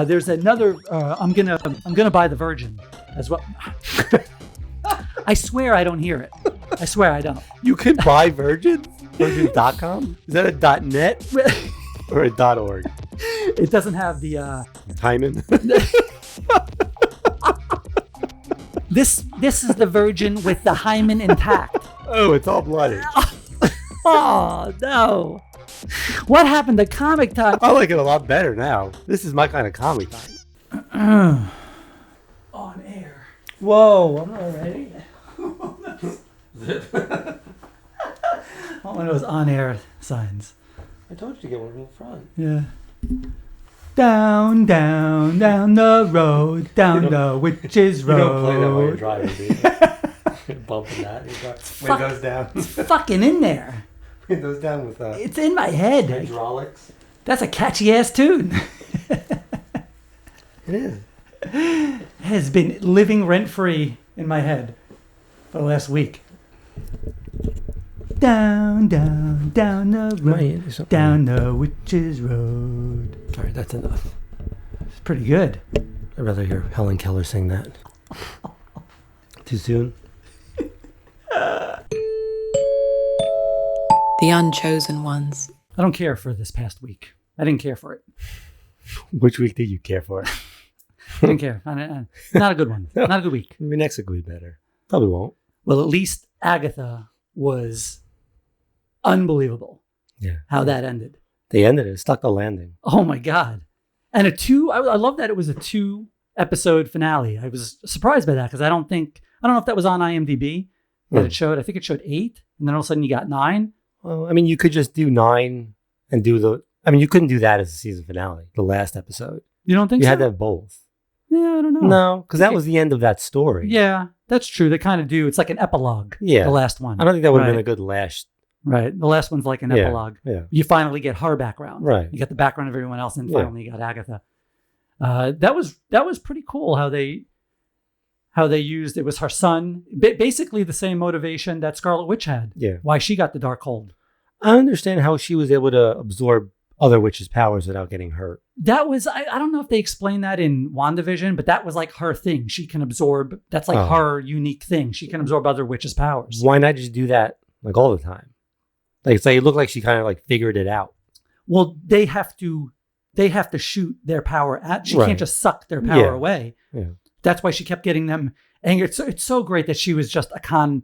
There's another. I'm gonna buy the Virgin as well. I swear I don't hear it. I swear I don't. You can buy Virgin? Virgin.com? Is that a .net or a .org? It doesn't have the Hyman? This is the Virgin with the hymen intact. Oh, it's all bloody. Oh no! What happened to comic time? I like it a lot better now. This is my kind of comic time. On air. Whoa! I'm not ready. One of those on-air signs. I told you to get one in the front. Yeah. Down, down, down the road, down the witch's road. You don't play that while you're driving, do you? Bumping that. Windows down. It's fucking in there. Windows down with it's in my head. Hydraulics. That's a catchy ass tune. It is. It has been living rent free in my head for the last week. Down, down, down the road, down the witch's road. All right, that's enough. It's pretty good. I'd rather hear Helen Keller sing that. Too soon? The Unchosen Ones. I don't care for this past week. I didn't care for it. Which week did you care for? I didn't care. Not a good one. No. Not a good week. Maybe next week will be better. Probably won't. Well, at least Agatha was unbelievable. Yeah. How that ended. They ended it. Stuck the landing. Oh my God. And I love that it was a 2-episode finale. I was surprised by that because I don't know if that was on IMDb that it showed. I think it showed 8 and then all of a sudden you got 9. Well, I mean, you could just do 9 and you couldn't do that as a season finale, the last episode. You don't think you so? had to have both. Yeah, I don't know. No, because that was the end of that story. Yeah, that's true. They kind of do. It's like an epilogue. Yeah. The last one. I don't think that would have been a good last. Right. The last one's like an epilogue. Yeah. You finally get her background. Right. You get the background of everyone else, and finally you got Agatha. That was pretty cool how they used it was her son. Basically the same motivation that Scarlet Witch had. Yeah. Why she got the Darkhold. I understand how she was able to absorb other witches' powers without getting hurt. That was, I don't know if they explained that in WandaVision, but that was like her thing. She can absorb, that's like her unique thing. She can absorb other witches' powers. Why not just do that like all the time? Like it's like it looked like she kind of like figured it out. Well, they have to shoot their power at, she can't just suck their power away. Yeah. That's why she kept getting them angry. It's so great that she was just a con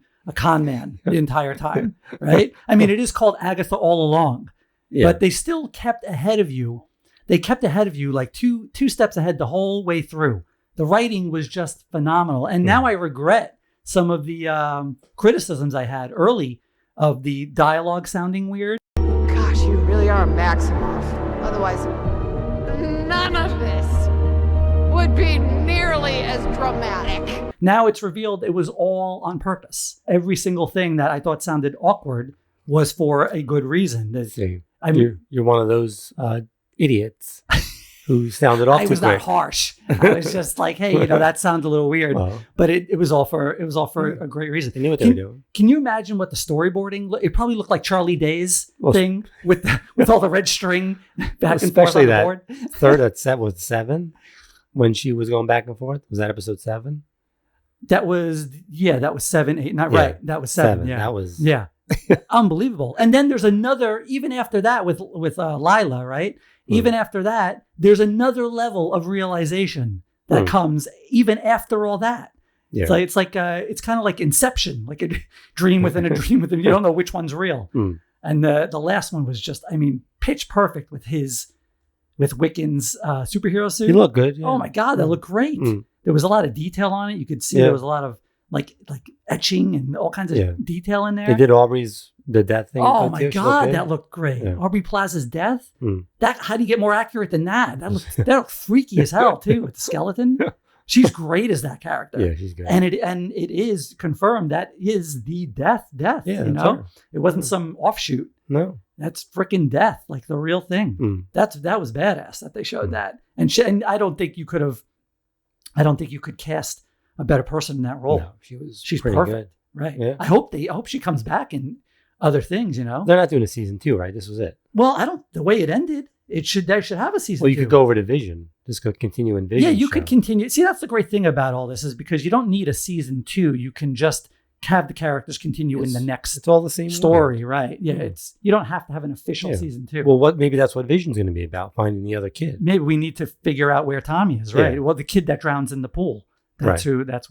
man the entire time, right? I mean, it is called Agatha all along. Yeah. But they still kept ahead of you. They kept ahead of you like two steps ahead the whole way through. The writing was just phenomenal. And now I regret some of the criticisms I had early of the dialogue sounding weird. Gosh, you really are a Maximoff. Otherwise, none of this would be nearly as dramatic. Now it's revealed it was all on purpose. Every single thing that I thought sounded awkward was for a good reason. You're one of those idiots who sounded off too quick. I was not harsh. I was just like, hey, that sounds a little weird. But it was all for a great reason. They knew what they were doing. Can you imagine what the storyboarding? It probably looked like Charlie Day's thing with all the red string back and forth on the board. Third at set was 7 when she was going back and forth. Was that episode 7? That was 7, 8. Not right. That was 7. Yeah, that was unbelievable. And then there's another, even after that with Lila, right? Even after that, there's another level of realization that comes even after all that. Yeah. It's kind of like Inception, like a dream within a dream within. You don't know which one's real. And the last one was just, I mean, pitch perfect with Wiccan's superhero suit. He looked good. Yeah. Oh my God, that looked great. There was a lot of detail on it. You could see there was a lot of like etching and all kinds of detail in there. They did Aubrey's the death thing. Oh my God, that looked great. Yeah. Aubrey Plaza's death. How do you get more accurate than that? That looked freaky as hell too with the skeleton. She's great as that character. Yeah, she's good. And it is confirmed that is the death. Yeah, her. It wasn't some offshoot. No, that's freaking death, like the real thing. That was badass that they showed that. And I don't think you could cast a better person in that role. No, she's pretty perfect. Good. Right. Yeah. I hope she comes back in other things, They're not doing a season 2, right? This was it. Well, the way it ended, They should have a season 2. Well, you could go over to Vision. Just go continue in Vision. Yeah, you could continue. See, that's the great thing about all this is because you don't need a season 2. You can just have the characters continue in the next. It's all the same story, right? Yeah, you don't have to have an official season 2. Well, maybe that's what Vision's going to be about, finding the other kid. Maybe we need to figure out where Tommy is, right? Yeah. Well, the kid that drowns in the pool. That's right. who. That's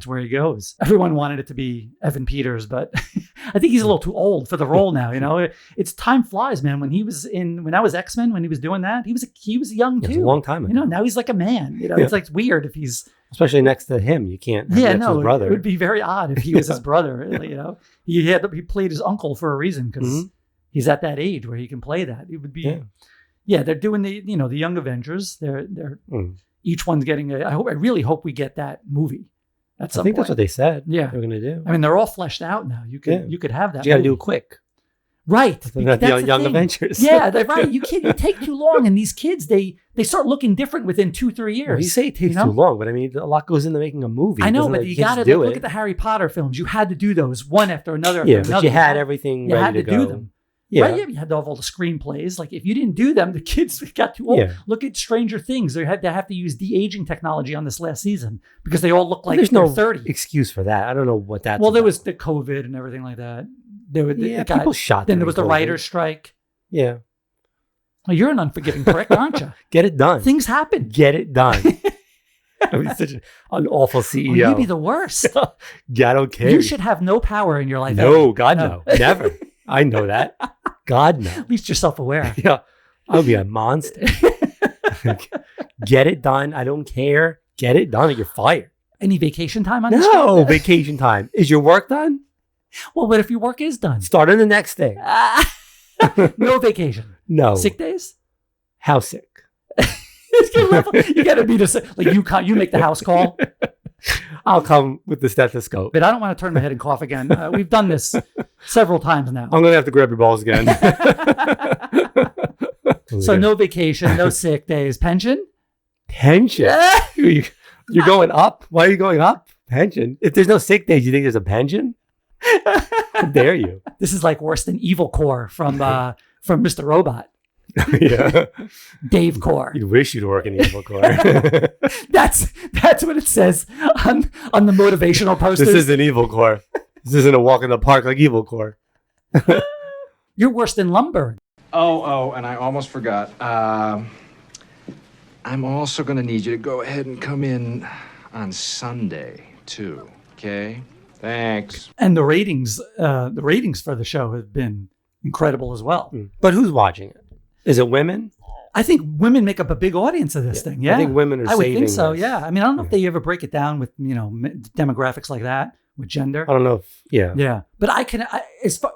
where he goes. Everyone wanted it to be Evan Peters, but I think he's a little too old for the role now. You know, it's time flies, man. When I was X-Men, when he was doing that, he was young too. It was a long time ago. You know, now he's like a man. You know, it's like weird if he's especially next to him. You can't. Have his brother. It would be very odd if he was his brother. You know, he played his uncle for a reason because he's at that age where he can play that. It would be, they're doing the Young Avengers. They're each one's getting I really hope we get that movie. I think that's what they said. Yeah, they're going to do. I mean, they're all fleshed out now. You could have that. You got to do it quick, right? That's the Young Avengers. Yeah, they're right. You take too long, and these kids they start looking different within 2-3 years. Well, you say it takes too long, but I mean, a lot goes into making a movie. I know, but you got to look at the Harry Potter films. You had to do those one after another. But you had everything. You ready had to go. do them. Yeah. Right? You had to have all the screenplays. Like if you didn't do them, the kids got too old. Yeah. Look at Stranger Things. They had to have to use de-aging technology on this last season because they all look like there's they're no 30. Excuse for that. I don't know what that's Well, there about. was the COVID and everything like that. People shot. Then there was the writer's strike. Yeah. Well, you're an unforgiving prick, aren't you? Get it done. Things happen. Get it done. I mean, such an awful CEO. Well, you'd be the worst. I don't care. You should have no power in your life. No, God, no. Never. I know that. God, no. At least you're self-aware. Yeah. I'll be a monster. Get it done. I don't care. Get it done or you're fired. Any vacation time on this? No, vacation time. Is your work done? Well, what if your work is done? Start on the next day. No vacation. No. Sick days? How sick? You got to be like you make the house call. I'll come with the stethoscope. But I don't want to turn my head and cough again. We've done this several times now. I'm going to have to grab your balls again. So no vacation, no sick days. Pension? Pension? You're going up? Why are you going up? Pension? If there's no sick days, you think there's a pension? How dare you? This is like worse than Evil Core from Mr. Robot. Yeah. Dave Core. You wish you'd work in Evil Core. That's what it says on the motivational posters. This isn't Evil Core. This isn't a walk in the park like Evil Core. You're worse than Lumberg. Oh, and I almost forgot. I'm also going to need you to go ahead and come in on Sunday, too. Okay? Thanks. And the ratings for the show have been incredible as well. But who's watching it? Is it women? I think women make up a big audience of this thing. Yeah, I think women are. I would saving think so. this. Yeah, I mean, I don't know if they ever break it down with demographics like that with gender. I don't know if yeah. But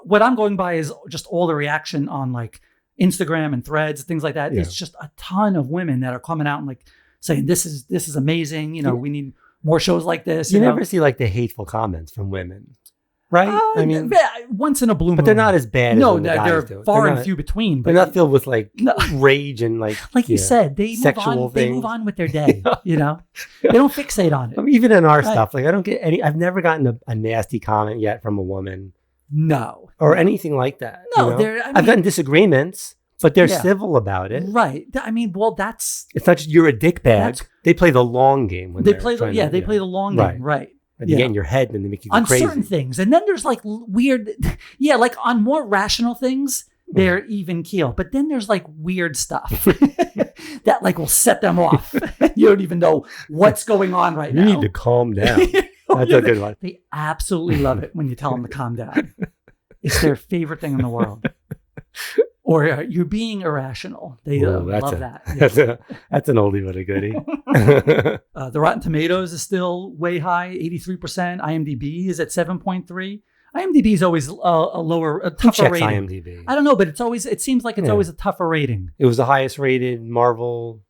what I'm going by is just all the reaction on like Instagram and Threads, things like that. Yeah. It's just a ton of women that are coming out and like saying this is amazing. You know, we need more shows like this. You never see like the hateful comments from women. Right? I mean, once in a blue moon. But they're not as bad as they're far and few between. But they're not filled with like rage and like you said, they move on with their day. You know, they don't fixate on it. I mean, even in our stuff, like I don't get any. I've never gotten a nasty comment yet from a woman. No, or anything like that. No, you know? I've gotten disagreements, but they're civil about it. Right. I mean, well, it's not just you're a dickbag. They play the long game when they play. They play the long game. Right. And they get in your head and they make you go on crazy. Certain things. And then there's like weird, like on more rational things, they're even keel. But then there's like weird stuff that like will set them off. You don't even know what's going on right now. You need to calm down. That's a good one. They absolutely love it when you tell them to calm down. It's their favorite thing in the world. Or you're being irrational. They love that. Yeah. That's an oldie but a goodie. The Rotten Tomatoes is still way high, 83%. IMDb is at 7.3. IMDb is always a tougher rating. IMDb? I don't know, but it seems like it's always a tougher rating. It was the highest rated Marvel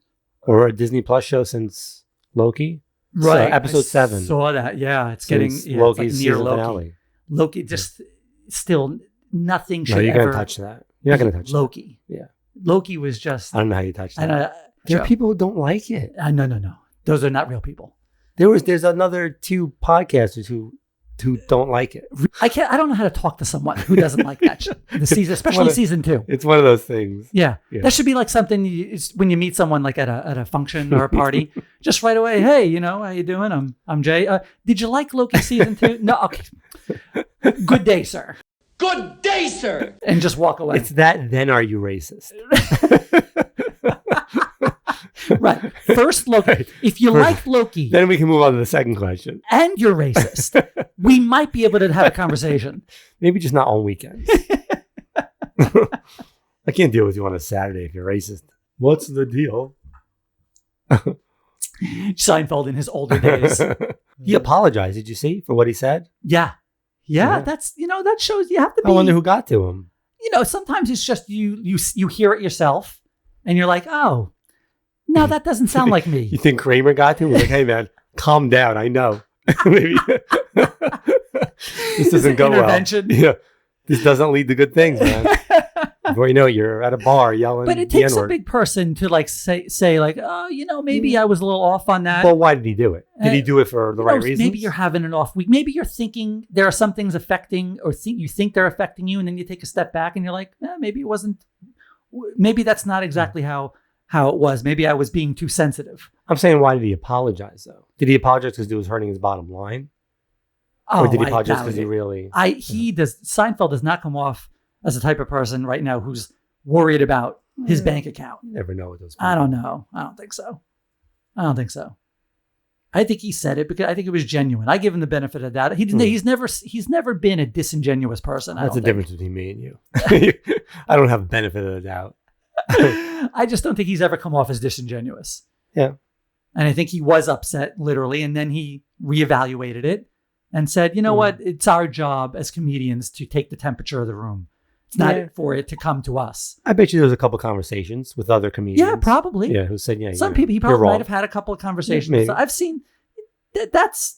or a Disney Plus show since Loki. Right. So, episode 7. Saw that. Yeah. It's getting Loki's near season Loki. finale. Loki just still nothing should you're ever. Gonna touch that. You're not going to touch Loki. That. Yeah. Loki was just. I don't know how you touch that. There are people who don't like it. No. Those are not real people. There's another 2 podcasters who who don't like it. I don't know how to talk to someone who doesn't like that shit. The season, especially season 2. It's one of those things. Yeah. That should be like something when you meet someone like at a function or a party, just right away. Hey, how you doing? I'm Jay. Did you like Loki season 2? No. Okay. Good day, sir. Good day, sir. And just walk away. It's that. Then are you racist? Right. First, Loki. If you like Loki, then we can move on to the second question. And you're racist, we might be able to have a conversation. Maybe just not on weekends. I can't deal with you on a Saturday if you're racist. What's the deal? Seinfeld in his older days. He apologized. Did you see for what he said? Yeah. That's that shows you have to be. I wonder who got to him. Sometimes it's just you hear it yourself, and you're like, oh. No, that doesn't sound like me. You think Kramer got to him? Like, hey, man, calm down. I know. Maybe this doesn't go intervention. Well. Yeah, this doesn't lead to good things, man. Before you know it, you're at a bar yelling. But it takes a big person to like say like, oh, maybe I was a little off on that. Well, why did he do it? Did he do it for the right reasons? Maybe you're having an off week. Maybe you're thinking there are some things affecting, or you think they're affecting you, and then you take a step back and you're like, maybe it wasn't. Maybe that's not exactly how it was. Maybe I was being too sensitive. I'm saying, why did he apologize, though? Did he apologize because it was hurting his bottom line? Or did he apologize because he really... Seinfeld does not come off as the type of person right now who's worried about his bank account. You never know with those people. I don't know. I don't think so. I think he said it because I think it was genuine. I give him the benefit of that. He's never been a disingenuous person. That's the difference between me and you. I don't have the benefit of the doubt. I just don't think he's ever come off as disingenuous. Yeah. And I think he was upset, literally, and then he reevaluated it and said, you know what? It's our job as comedians to take the temperature of the room. It's not for it to come to us. I bet you there was a couple conversations with other comedians. Yeah, probably. Yeah, who said, some people, he probably might have had a couple of conversations. Yeah, so I've seen that's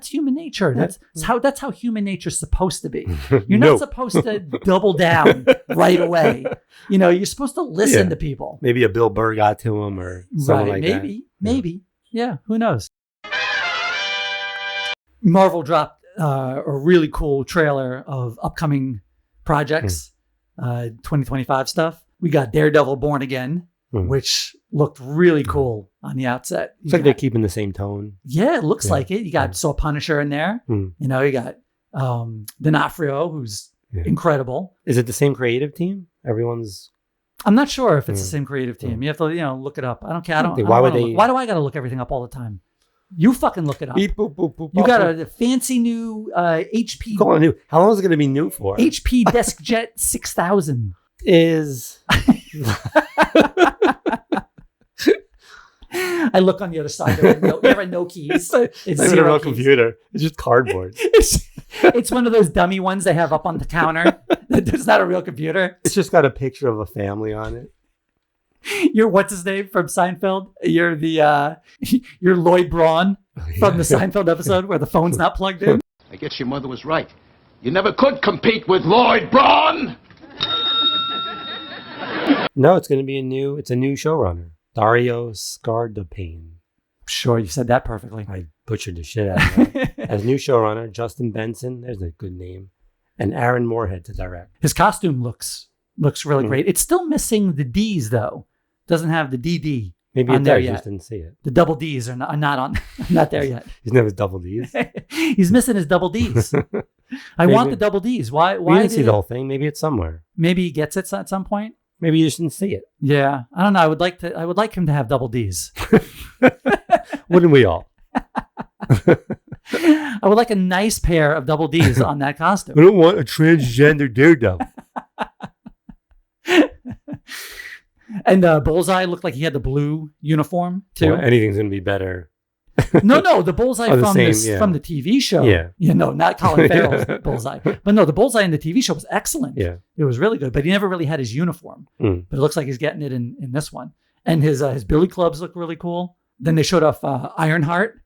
human nature. That's how human nature's supposed to be. You're not supposed to double down right away. You're supposed to listen to people. Maybe a Bill Burr got to him or something like that. Maybe. Yeah, who knows? Marvel dropped a really cool trailer of upcoming projects, 2025 stuff. We got Daredevil Born Again, which looked really cool on the outset. It's like they're keeping the same tone. Yeah, it looks like it. You got Saw Punisher in there. You got D'Onofrio, who's incredible. Is it the same creative team? I'm not sure if it's the same creative team. You have to, look it up. I don't care. Why do I got to look everything up all the time? You fucking look it up. Beep, boop, boop, boop, you got a fancy new HP. Call it new. How long is it going to be new for? HP DeskJet 6000 is. I look on the other side. There are no keys. It's not even a real computer. It's just cardboard. It's one of those dummy ones they have up on the counter. It's not a real computer. It's just got a picture of a family on it. You're what's his name from Seinfeld? You're you're Lloyd Braun from the Seinfeld episode where the phone's not plugged in. I guess your mother was right. You never could compete with Lloyd Braun. No, it's a new showrunner. Dario Scardapane. Sure, you said that perfectly. I butchered the shit out of that. As new showrunner, Justin Benson, there's a good name, and Aaron Moorhead to direct. His costume looks really great. It's still missing the D's though. Doesn't have the DD. Maybe on it there does. Yet. You just didn't see it. The double D's are not there yet. He's never double D's. He's missing his double D's. I want the double D's. Why? You didn't see the whole thing. Maybe it's somewhere. Maybe he gets it at some point. Maybe you just didn't see it. Yeah, I don't know. I would like him to have double D's. Wouldn't we all? I would like a nice pair of double D's on that costume. I don't want a transgender Daredevil. And Bullseye looked like he had the blue uniform too. Well, anything's gonna be better. No, the Bullseye from the TV show. Yeah. Not Colin Farrell's Bullseye. But no, the Bullseye in the TV show was excellent. Yeah. It was really good. But he never really had his uniform. But it looks like he's getting it in this one. And his billy clubs look really cool. Then they showed off Ironheart.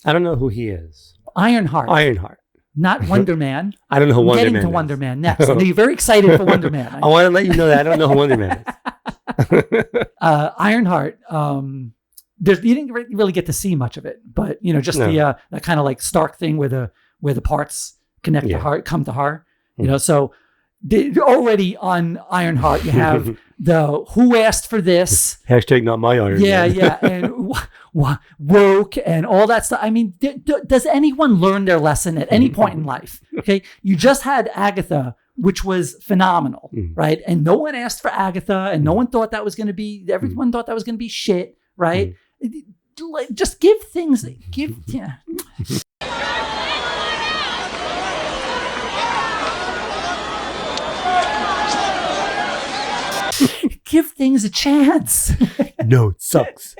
I don't know who he is. Ironheart. Not Wonder Man. I don't know who Wonder Man is. Getting to Wonder Man next. You're very excited for Wonder Man. I want to let you know that I don't know who Wonder Man is. Ironheart. You didn't really get to see much of it, but just the kind of like Stark thing where where the parts connect to her, come to her. You Mm. know, so already on Ironheart, you have the who asked for this. Hashtag not my Iron Man. Yeah, and woke and all that stuff. I mean, does anyone learn their lesson at any point in life? Okay, you just had Agatha, which was phenomenal, right? And no one asked for Agatha, and no one thought that was going to be. Everyone thought that was going to be shit, right? Just give things. Yeah. Give things a chance. No, it sucks.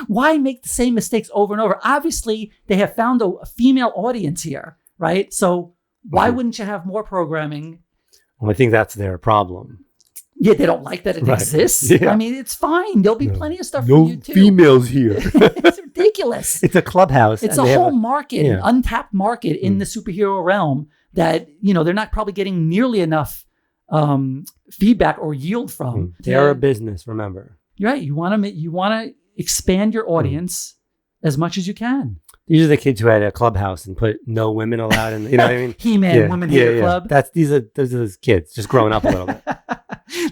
Why make the same mistakes over and over? Obviously, they have found a female audience here, right? So why wouldn't you have more programming? Well, I think that's their problem. Yeah, they don't like that it exists. Yeah. I mean, it's fine. There'll be plenty of stuff No for you too. females here. It's ridiculous. It's a clubhouse. It's and a they have whole market, an untapped market in the superhero realm that, you know, they're not probably getting nearly enough feedback or yield from. They're a business, remember. You're right. You want to expand your audience as much as you can. These are the kids who had a clubhouse and put no women allowed in. You know what I mean? He-Man Women Hater Club. Those are those kids just growing up a little bit.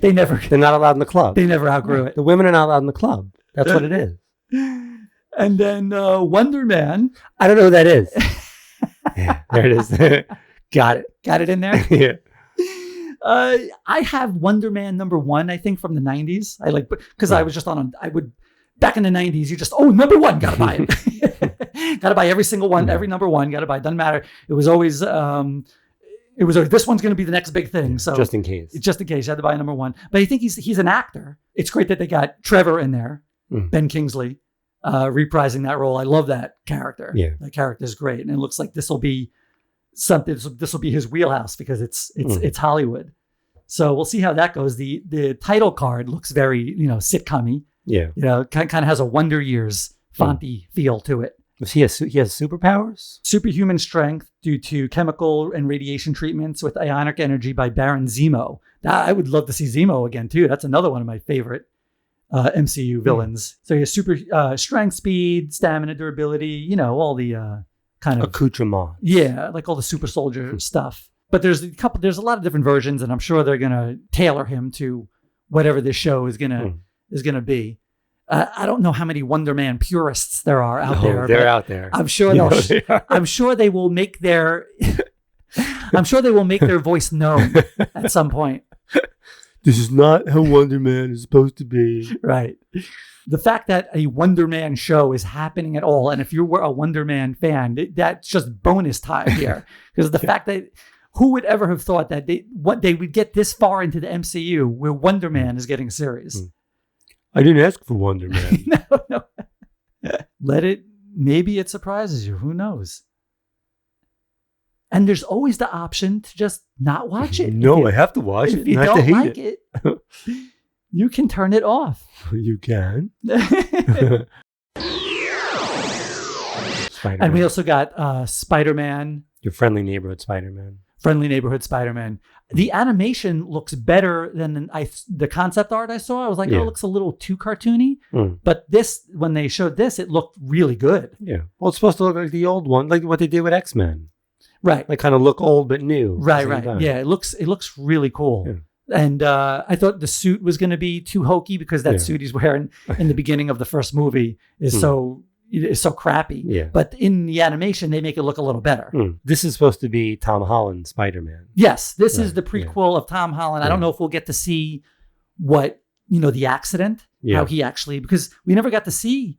They're not allowed in the club. They never outgrew it. The women are not allowed in the club. That's what it is. And then Wonder Man. I don't know who that is. Yeah, there it is. Got it. Got it in there? Yeah. I have Wonder Man #1, I think, from the 90s. I like, because I was just back in the 90s, you just, #1, gotta buy it. Gotta buy every single one, every #1, gotta buy it. Doesn't matter. It was always, this one's going to be the next big thing. So just in case, you had to buy #1. But I think he's an actor. It's great that they got Trevor in there, Ben Kingsley, reprising that role. I love that character. Yeah. That character is great. And it looks like this will be something, this will be his wheelhouse because it's Hollywood. So we'll see how that goes. The title card looks very, sitcom-y. Yeah. Kind of has a Wonder Years fonty feel to it. He has superpowers? Superhuman strength due to chemical and radiation treatments with ionic energy by Baron Zemo. I would love to see Zemo again, too. That's another one of my favorite MCU villains. So he has super strength, speed, stamina, durability, all the kind of accoutrement. Yeah, like all the super soldier stuff. But there's a lot of different versions, and I'm sure they're going to tailor him to whatever this show is going to be. I don't know how many Wonder Man purists there are out there. They're out there. I'm sure I'm sure they will make their voice known at some point. This is not how Wonder Man is supposed to be. Right. The fact that a Wonder Man show is happening at all, and if you were a Wonder Man fan, that's just bonus time here. Because the fact that who would ever have thought that they would get this far into the MCU where Wonder Man is getting a series? I didn't ask for Wonder Man. No. Maybe it surprises you. Who knows? And there's always the option to just not watch it. No, I have to watch it. If you don't like it, you can turn it off. You can. And we also got Spider-Man. Your friendly neighborhood Spider-Man. Friendly neighborhood Spider-Man. The animation looks better than the concept art I saw. I was like, it looks a little too cartoony. But when they showed this, it looked really good. Yeah. Well, it's supposed to look like the old one, like what they did with X-Men. Right. Like kind of look old but new. Right. Yeah, it looks really cool. Yeah. And I thought the suit was going to be too hokey because that suit he's wearing in the beginning of the first movie is so crappy. Yeah. But in the animation, they make it look a little better. This is supposed to be Tom Holland's Spider-Man. Yes, this is the prequel of Tom Holland. I don't know if we'll get to see what, the accident, how he actually, because we never got to see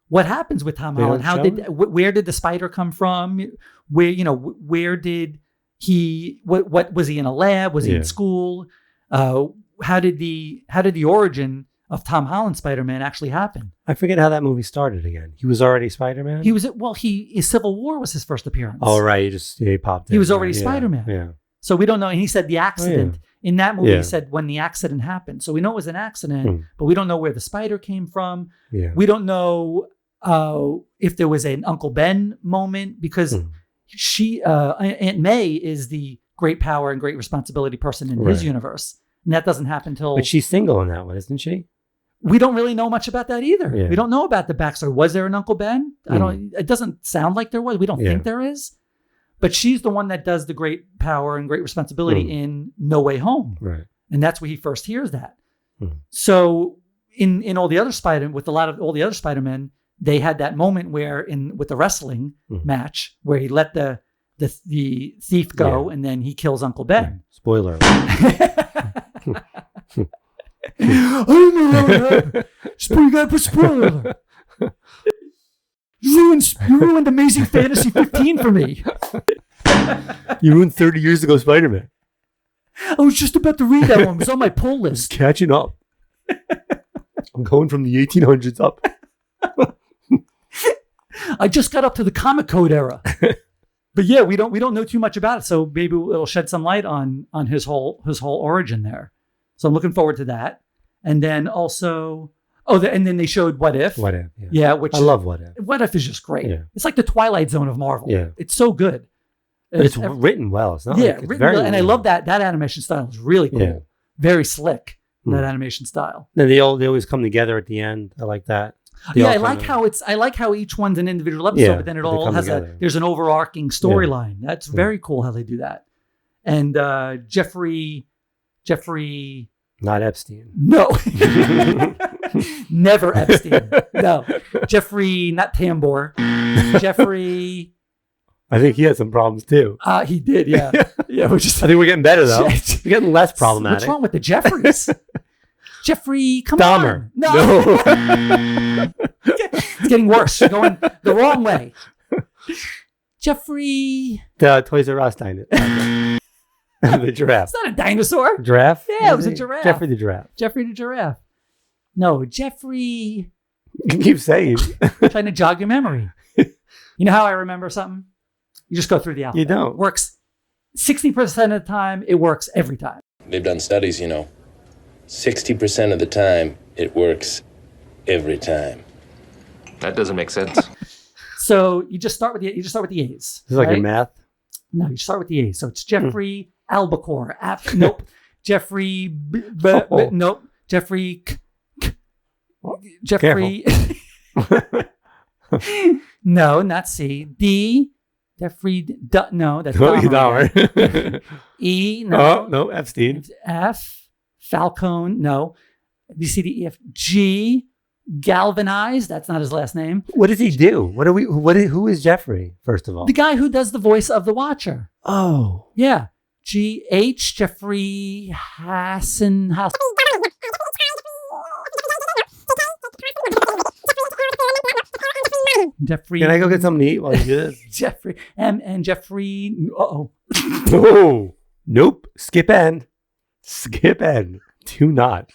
what happens with Tom Holland. Where did the spider come from? Where did he, what was he in a lab? Was he in school? How did the origin of Tom Holland Spider-Man actually happen? I forget how that movie started again. He was already Spider-Man? His Civil War was his first appearance. Oh, right. He popped in. He was already Spider-Man. Yeah. So we don't know. And he said the accident in that movie, he said when the accident happened. So we know it was an accident, but we don't know where the spider came from. Yeah. We don't know if there was an Uncle Ben moment because Aunt May is the great power and great responsibility person in his universe. And that doesn't happen until... But she's single in that one, isn't she? We don't really know much about that either. Yeah. We don't know about the backstory. Was there an Uncle Ben? It doesn't sound like there was. We don't think there is. But she's the one that does the great power and great responsibility in No Way Home. Right. And that's where he first hears that. So in all the other all the other Spider-Men, they had that moment where with the wrestling match where he let the thief go and then he kills Uncle Ben. Spoiler. I don't know how it happened. You gotta put spoiler alert. You ruined Amazing Fantasy 15 for me. You ruined 30 years ago Spider-Man. I was just about to read that one. It was on my pull list. Catching up. I'm going from the 1800s up. I just got up to the comic code era. But yeah, we don't know too much about it, so maybe it'll shed some light on his whole origin there. So I'm looking forward to that. And then also, and then they showed What If. What If? Yeah, which I love What If. What If is just great. Yeah. It's like the Twilight Zone of Marvel. Yeah, it's so good. But it's written well. It's not. Yeah, like it's written very well, and I love that animation style is really cool. Yeah. Very slick. That animation style. Then they always come together at the end. I like that. I like how each one's an individual episode, but then it all has there's an overarching storyline. That's very cool how they do that. And Jeffrey, not Epstein. No, never Epstein. No, Jeffrey, not Tambor. Jeffrey. I think he had some problems too. He did, yeah. Yeah, I think we're getting better though. We're getting less problematic. What's wrong with the Jeffreys? Jeffrey, come Dahmer. on. No. It's getting worse. You're going the wrong way. Jeffrey. The Toys R Us dinosaur. The giraffe. It's not a dinosaur. Giraffe? Yeah, it was a giraffe. Jeffrey the giraffe. Jeffrey the giraffe. No, Jeffrey. You keep saying. Trying to jog your memory. You know how I remember something? You just go through the alphabet. You don't. It works 60% of the time. It works every time. They've done studies, 60% of the time, it works every time. That doesn't make sense. So you just start with the A's. This is like a math. No, you start with the A's. So it's Jeffrey Albacore. Nope. Jeffrey. Nope. Jeffrey. Jeffrey. No, not C. D. Jeffrey. No, that's Dahmer. E. No. No, Epstein. F. Falcone. No. B, C, D, E, F. G. Galvanized. That's not his last name. What does he do? Who is Jeffrey, first of all? The guy who does the voice of the Watcher. Oh. Yeah. G.H. Jeffrey Hassan. Jeffrey. Can I go get something to eat while you do this? Jeffrey. And Jeffrey. Uh-oh. Oh. Nope. Skip end. Do not.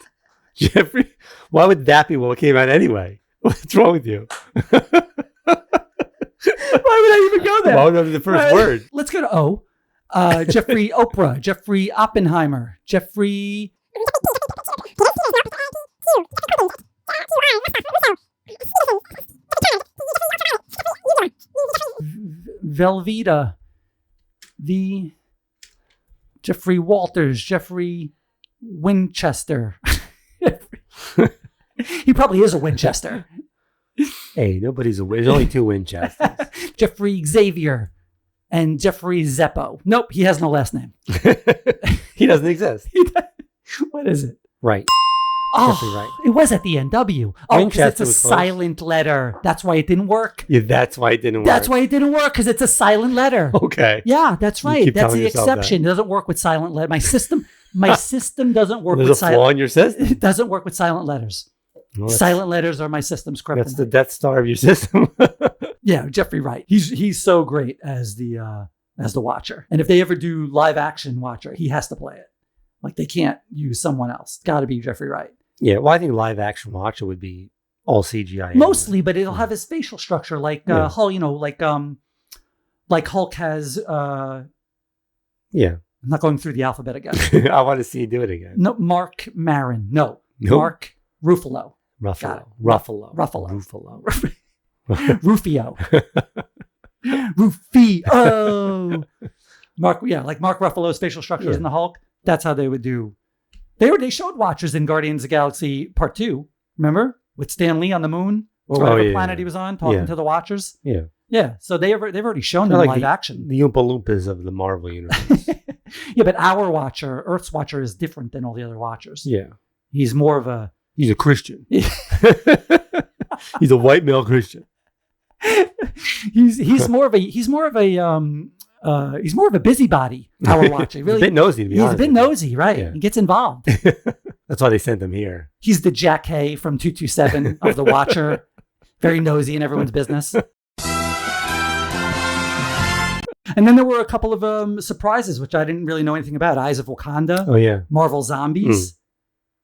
Jeffrey. Why would that be what came out anyway? What's wrong with you? Why would I even go there? Why would that be the first word? Let's go to O. Jeffrey Oprah. Jeffrey Oppenheimer. Jeffrey. Velveeta. Jeffrey Walters. Jeffrey Winchester. He probably is a Winchester. Hey, there's only two Winchesters. Jeffrey Xavier and Jeffrey Zeppo. Nope, he has no last name. He doesn't exist. What is it? Right. Oh, Jeffrey Wright. It was at the end. W. Oh, because it's a was close. silent letter. That's why it didn't work. Yeah, that's why it didn't work. That's why it didn't work, because it's a silent letter. Okay. Yeah, that's right. keep That's telling the yourself exception. It doesn't work with silent letter. My system doesn't work There's with a flaw in your system? It doesn't work with silent letters. Well, Silent letters are my system's kryptonite. That's the Death Star of your system. Yeah, Jeffrey Wright. He's so great as the Watcher. And if they ever do live action Watcher, he has to play it. Like they can't use someone else. It's got to be Jeffrey Wright. Yeah, well, I think live action Watcher would be all CGI. Anyway. Mostly, but it'll have his facial structure like Hulk. Like Hulk has. Yeah. I'm not going through the alphabet again. I want to see you do it again. No, Mark Maron. No, Nope. Mark Ruffalo. Ruffalo. Rufio. Rufio. Mark Ruffalo's facial structures in the Hulk. That's how they would do. They showed Watchers in Guardians of the Galaxy Part 2. Remember? With Stan Lee on the moon or whatever planet he was on, talking to the Watchers. Yeah. Yeah. So they've already shown them They're live action. The Oompa Loompas of the Marvel universe. Yeah, but our Watcher, Earth's Watcher, is different than all the other Watchers. Yeah. He's more of a... He's a Christian. He's a white male Christian. he's more of a busybody. Our Watcher, really, He's a bit nosy. To be honest, he's a bit nosy, right? Yeah. He gets involved. That's why they sent him here. He's the Jack Hay from 227 of the Watcher. Very nosy in everyone's business. And then there were a couple of surprises, which I didn't really know anything about. Eyes of Wakanda. Oh yeah. Marvel Zombies.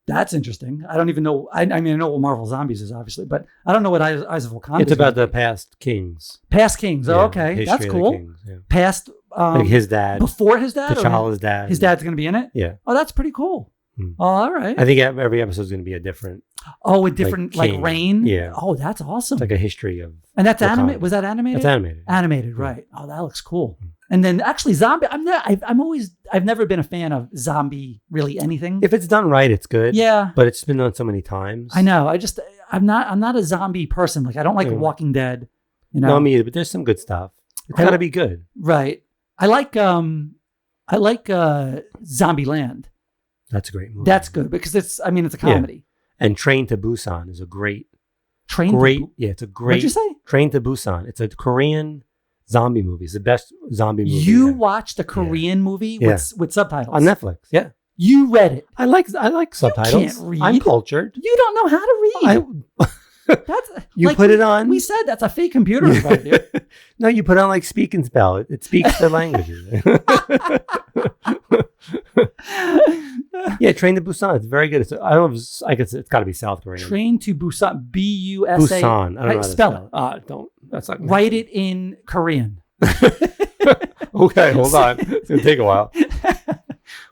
That's interesting. I don't even know. I mean, I know what Marvel Zombies is, obviously, but I don't know what Eyes of Wakanda is. It's about the past kings. Past kings. Oh, okay. That's cool. Kings, yeah. Past... like his dad. Before his dad? T'Challa's dad. His dad's going to be in it? Yeah. Oh, that's pretty cool. Oh, all right. I think every episode is going to be a different... Oh, a different, like reign? Yeah. Oh, that's awesome. It's like a history of... And that's animated? Was that animated? That's animated. Animated, right. Oh, that looks cool. And then actually zombie, I've never been a fan of zombie, really anything. If it's done right, it's good. Yeah. But it's been done so many times. I know. I'm not a zombie person. Like, I don't like Walking Dead. You know? No, me either, but there's some good stuff. It's got to be good. Right. I like Zombieland. That's a great movie. That's good because it's a comedy. Yeah. And Train to Busan is a great, it's a great. What'd you say? Train to Busan. It's a Korean zombie movie. It's the best zombie movie. You watched a Korean movie with subtitles on Netflix. Yeah. You read it. I like subtitles. You can't read. I'm cultured. You don't know how to read. That's you put it on. We said that's a fake computer right there. No, you put on like Speak and Spell. It speaks their languages. Yeah, Train to Busan. It's very good. I don't know. I guess it's got to be South Korean. Train to Busan. B-U-S-A. Busan. I don't know how to spell it. Don't. That's not. Write it in Korean. Okay, hold on. It's gonna take a while.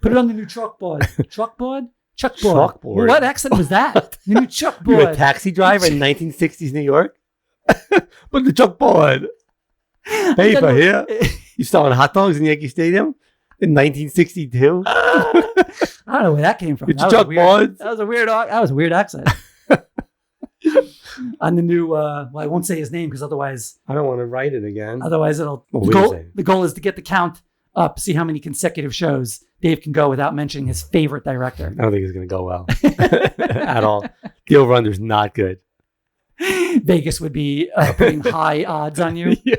Put it on the new chalkboard. Chalkboard. Chalkboard. What accent was that? The new chalkboard. You're a taxi driver in 1960s New York. Put the chalkboard. Hey, for here. You selling hot dogs in Yankee Stadium in 1962? I don't know where that came from. That was a weird accent. On the new, I won't say his name because otherwise I don't want to write it again. Otherwise, the goal is to get the count up, see how many consecutive shows Dave can go without mentioning his favorite director. I don't think it's going to go well at all. The over-under is not good. Vegas would be putting high odds on you. Yeah.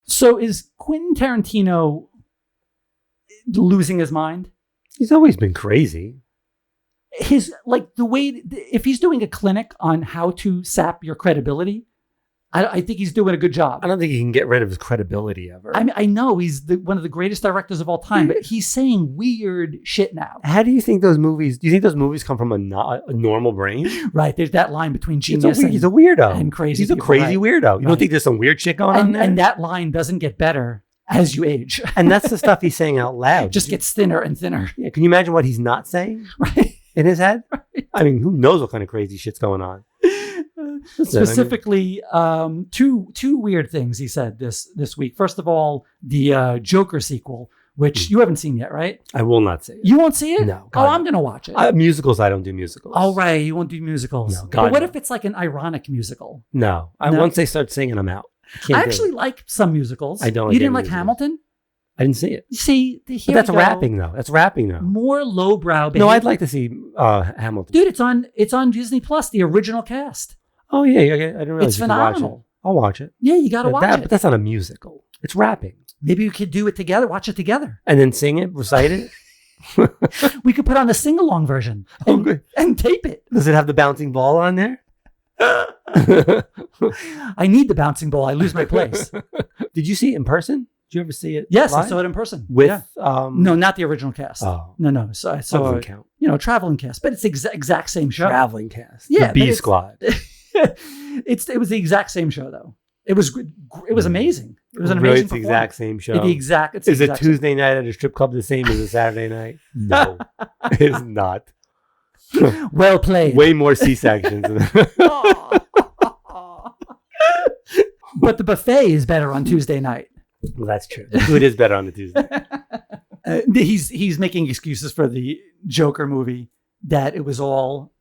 So is Quentin Tarantino losing his mind? He's always been crazy. If he's doing a clinic on how to sap your credibility, I think he's doing a good job. I don't think he can get rid of his credibility ever. I mean, I know he's one of the greatest directors of all time, but he's saying weird shit now. How do you think those movies? Do you think those movies come from a normal brain? Right. There's that line between genius he's a weirdo and crazy. He's a crazy weirdo. You don't think there's some weird shit going on there? And that line doesn't get better as you age. And that's the stuff he's saying out loud. Just gets thinner and thinner. Yeah. Can you imagine what he's not saying? Right. In his head? Right. I mean, who knows what kind of crazy shit's going on? Specifically, two weird things he said this week. First of all, the Joker sequel, which you haven't seen yet, right? I will not see it. You won't see it? No. God, I'm going to watch it. Musicals, I don't do musicals. Oh, right. You won't do musicals. No, but what if it's like an ironic musical? No. Once they start singing, I'm out. I actually like some musicals. I don't. You didn't like Hamilton? I didn't see it. You see, but that's rapping though. That's rapping though. More lowbrow behavior. No, I'd like to see Hamilton. Dude, it's on Disney Plus, the original cast. Oh yeah. I didn't realize it's you could watch phenomenal. it. I'll watch it. Yeah, you got to watch it. But that's not a musical. It's rapping. Maybe we could do it together. Watch it together, and then sing it, recite it. We could put on the sing-along version and tape it. Does it have the bouncing ball on there? I need the bouncing ball. I lose my place. Did you see it in person? Did you ever see it? Yes, live? I saw it in person. With no, not the original cast. Oh. No. So I saw count. Traveling cast, but it's exact same show. Traveling cast. Yeah, the B Squad. It was the exact same show though. It was amazing. It was an amazing. It's the exact same show. Is a Tuesday night at a strip club the same as a Saturday night? No, it's not. Well played. Way more C-sections. But the buffet is better on Tuesday night. Well, that's true. The food is better on the Tuesday. He's making excuses for the Joker movie that it was all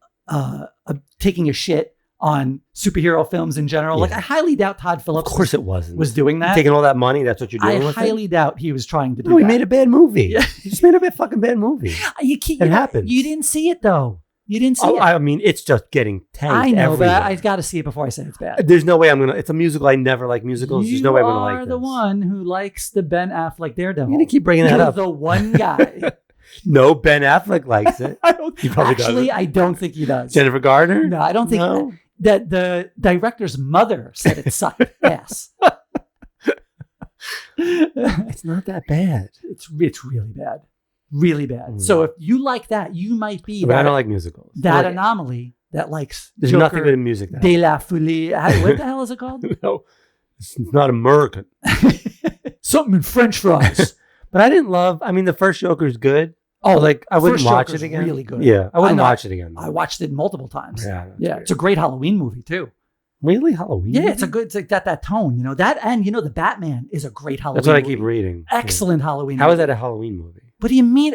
taking a shit on superhero films in general. Yeah. Like I highly doubt Todd Phillips Of course it wasn't. was doing that. Taking all that money, that's what you're doing I with highly doubt he was trying to do No, that. he made a bad movie. Yeah. He just made a fucking bad movie. It happens. You didn't see it though. You didn't see it. I mean, it's just getting tanked I know, everywhere. but I got to see it before I say it's bad. There's no way it's a musical. I never like musicals. There's no way I'm going to like You are this. the one who likes the Ben Affleck Daredevil. You're going to keep bringing that You're up. the one guy. No, Ben Affleck likes it. He probably Actually, doesn't. I don't think he does. Jennifer Garner? No, I don't think No. that the director's mother said it sucked ass. It's not that bad. It's really bad. Really bad. So if you like that, you might be But I don't like musicals. that Like, anomaly that likes there's Joker nothing good in music. de la Folie. What the hell is it called? No, it's not American. Something in French fries. But I didn't love. I mean, the first Joker's good. Oh, Like I wouldn't first watch Joker's it again. really good. Yeah, I wouldn't know. watch it again. I watched it multiple times. Yeah, that's Yeah, weird. it's a great Halloween movie too. Really Halloween? Yeah, it's a good. It's like that tone, you know. That and the Batman is a great Halloween. That's what I movie. keep reading. Excellent Halloween. How movie. is that a Halloween movie? What do you mean?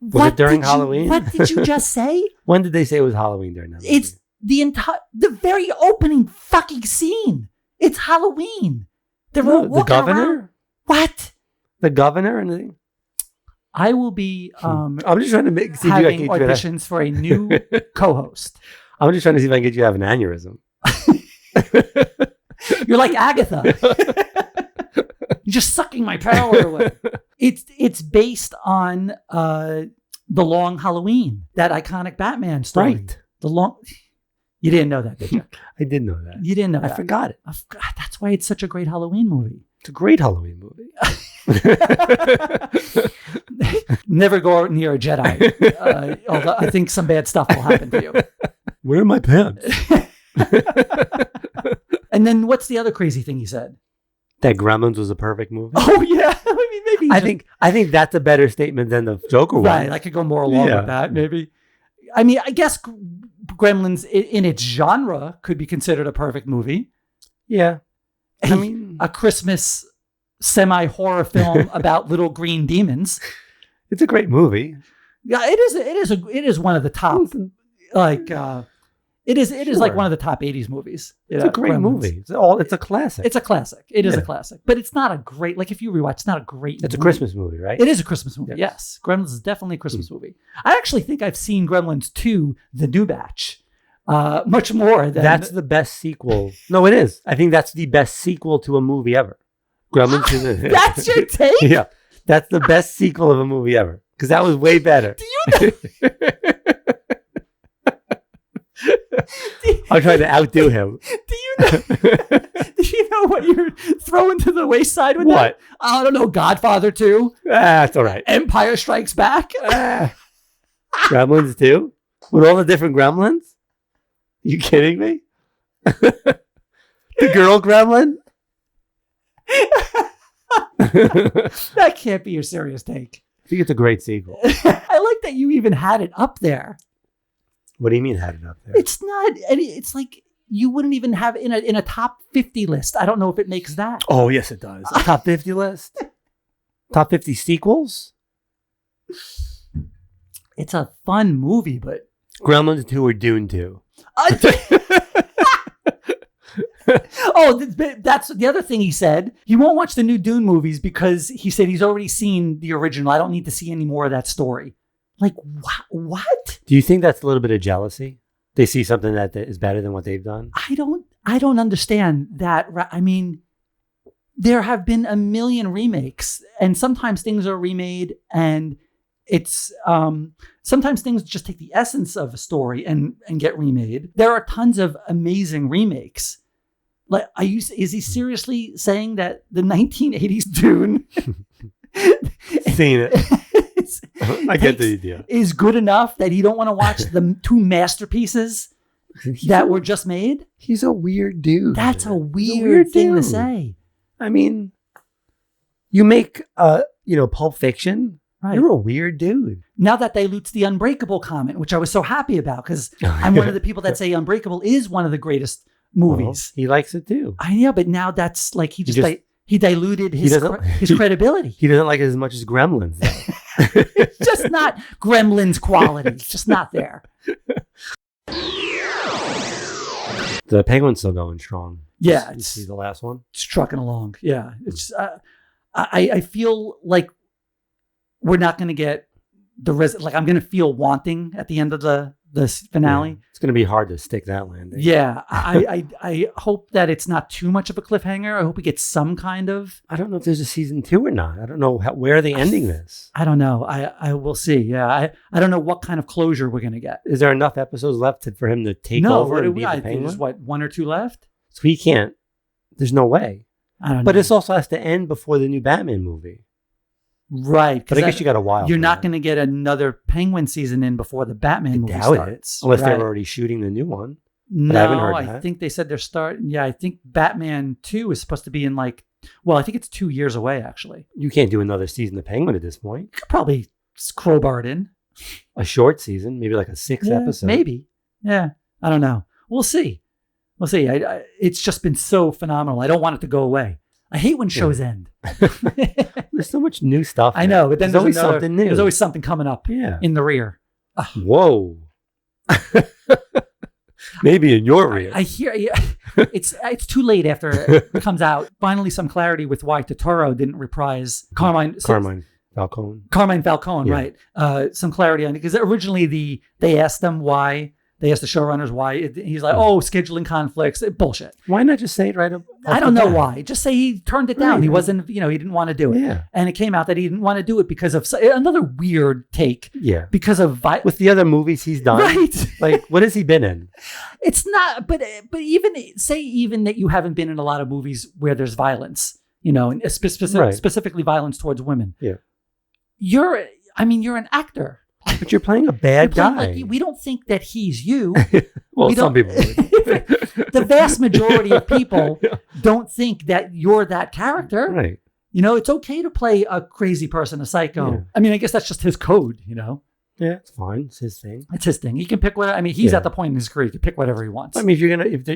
Was it during Halloween? What did you just say? When did they say it was Halloween during that movie? It's the very opening fucking scene. It's Halloween. They're all the walking governor. around. What? The governor and the. I will be I'm just trying to see if I having can get you to auditions for a new co-host. I'm just trying to see if I can get you to have an aneurysm. You're like Agatha. You're just sucking my power away. It's based on the Long Halloween, that iconic Batman story. Right. You didn't know that, did you? I did know that. You didn't know I that. forgot it. That's why it's such a great Halloween movie. It's a great Halloween movie. Never go near a Jedi. Although I think some bad stuff will happen to you. Where are my pants? And then what's the other crazy thing he said? That Gremlins was a perfect movie. Oh yeah, I mean maybe. I think that's a better statement than the Joker one. Right, I could go more along with that. Maybe. I mean, I guess Gremlins in its genre could be considered a perfect movie. Yeah. I mean, a Christmas semi-horror film about little green demons. It's a great movie. Yeah, it is one of the top. It is like one of the top 80s movies. It's a great movie. It's a classic. It's a classic. It is a classic, but it's not a great. Like if you rewatch, it's not a great. It's a Christmas movie, right? It is a Christmas movie. Yes, Gremlins is definitely a Christmas movie. I actually think I've seen Gremlins 2, the new batch, much more than. That's the best sequel. No, it is. I think that's the best sequel to a movie ever. Gremlins is That's your take? Yeah, that's the best sequel of a movie ever because that was way better. Do you know? I'm trying to outdo him. Do you know what you're throwing to the wayside with What? that? I don't know. Godfather 2. That's all right. Empire Strikes Back. Gremlins 2? With all the different gremlins? You kidding me? The girl gremlin? That can't be your serious take. I think it's a great sequel. I like that you even had it up there. What do you mean had it up there? It's not. It's like you wouldn't even have in a top 50 list. I don't know if it makes that. Oh, yes, it does. A top 50 list? Top 50 sequels? It's a fun movie, but Gremlins 2 or Dune 2? Oh, that's the other thing he said. He won't watch the new Dune movies because he said he's already seen the original. I don't need to see any more of that story. Like, what? Do you think that's a little bit of jealousy? They see something that is better than what they've done? I don't understand that. I mean, there have been a million remakes, and sometimes things are remade, and it's sometimes things just take the essence of a story and get remade. There are tons of amazing remakes. Like, is he seriously saying that the 1980s Dune Seen it. I get the idea. Is good enough that you don't want to watch the two masterpieces that were just made? He's a weird dude. That's a weird thing to say. I mean, you make Pulp Fiction. Right. You're a weird dude. Now that dilutes the Unbreakable comment, which I was so happy about because I'm one of the people that say Unbreakable is one of the greatest movies. Well, he likes it too. I know, but now that's like he diluted his credibility. He doesn't like it as much as Gremlins. It's just not Gremlins quality. It's just not there. The Penguin's still going strong. Yeah, you see the last one. It's trucking along. Yeah, it's. I feel like we're not going to get like I'm going to feel wanting at the end of the finale. Yeah, it's going to be hard to stick that landing. Yeah, I hope that it's not too much of a cliffhanger. I hope we get some kind of. I don't know if there's a season 2 or not. I don't know where are they ending this. I don't know. I will see. Yeah, I don't know what kind of closure we're going to get. Is there enough episodes left for him to take over and be the Penguin? There's what, 1 or 2 left. So he can't. There's no way. I don't know. But this also has to end before the new Batman movie. Right. But I guess you got a while. You're not going to get another Penguin season in before the Batman movie starts. Unless they're already shooting the new one. But I haven't heard that. I think they said they're starting. Yeah, I think Batman 2 is supposed to be in I think it's 2 years away, actually. You can't do another season of Penguin at this point. You could probably crowbar it in. A short season, maybe like a 6 episode. Maybe. Yeah. I don't know. We'll see. It's just been so phenomenal. I don't want it to go away. I hate when shows end. There's so much new stuff. I know, but then there's always something new. There's always something coming up in the rear. Whoa. Maybe in your rear. I hear it's too late after it comes out. Finally, some clarity with why Turturro didn't reprise Carmine Falcone. Carmine Falcone, right. Some clarity on it. Because originally they asked them why. They asked the showrunners why. He's like, scheduling conflicts. Bullshit. Why not just say it right up? I don't know why. Just say he turned it down. Right. He wasn't, he didn't want to do it. Yeah. And it came out that he didn't want to do it because of another weird take. Yeah. Because of with the other movies he's done. Right. Like, what has he been in? It's not, but even that you haven't been in a lot of movies where there's violence, and specifically violence towards women. Yeah. You're an actor. But you're playing a bad guy. We don't think that he's you. Well, some people would. The vast majority of people don't think that you're that character. Right. It's okay to play a crazy person, a psycho. Yeah. I mean, I guess that's just his code, Yeah, it's fine. It's his thing. It's his thing. He can pick whatever. I mean, he's at the point in his career he can pick whatever he wants. I mean, if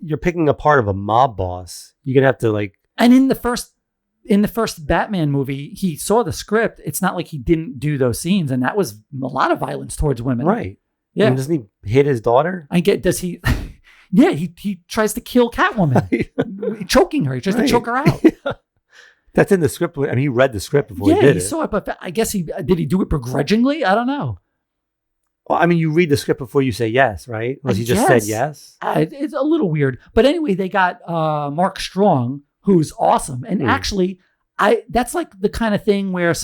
you're picking a part of a mob boss, you're gonna have to And in the first Batman movie, he saw the script. It's not like he didn't do those scenes, and that was a lot of violence towards women. Right. Yeah. And doesn't he hit his daughter? Does he? Yeah, he tries to kill Catwoman, choking her. He tries to choke her out. Yeah. That's in the script. I mean, he read the script before he did it. Yeah, he saw it, but I guess did he do it begrudgingly? I don't know. Well, I mean, you read the script before you say yes, right? Unless you just said yes. It's a little weird. But anyway, they got Mark Strong, who's awesome. And actually, that's like the kind of thing where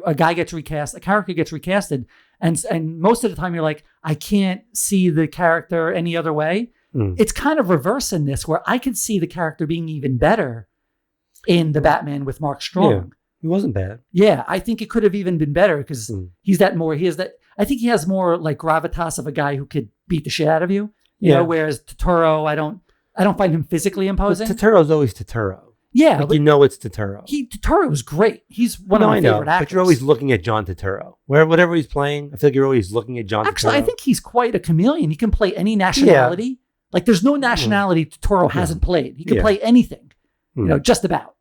a guy gets recast, a character gets recasted, and most of the time you're like, I can't see the character any other way. It's kind of reverse in this, where I could see the character being even better in the Batman with Mark Strong. Yeah, he wasn't bad. Yeah, I think it could have even been better because I think he has more like gravitas of a guy who could beat the shit out of you. You know, whereas Turturro, I don't find him physically imposing. But Turturro's always Turturro. Yeah, like it's Turturro. Turturro was great. He's one of my favorite actors. But you're always looking at John Turturro. Whatever he's playing, I feel like you're always looking at John Turturro. Actually, I think he's quite a chameleon. He can play any nationality. Yeah. Like there's no nationality Turturro hasn't played. He can play anything. Just about.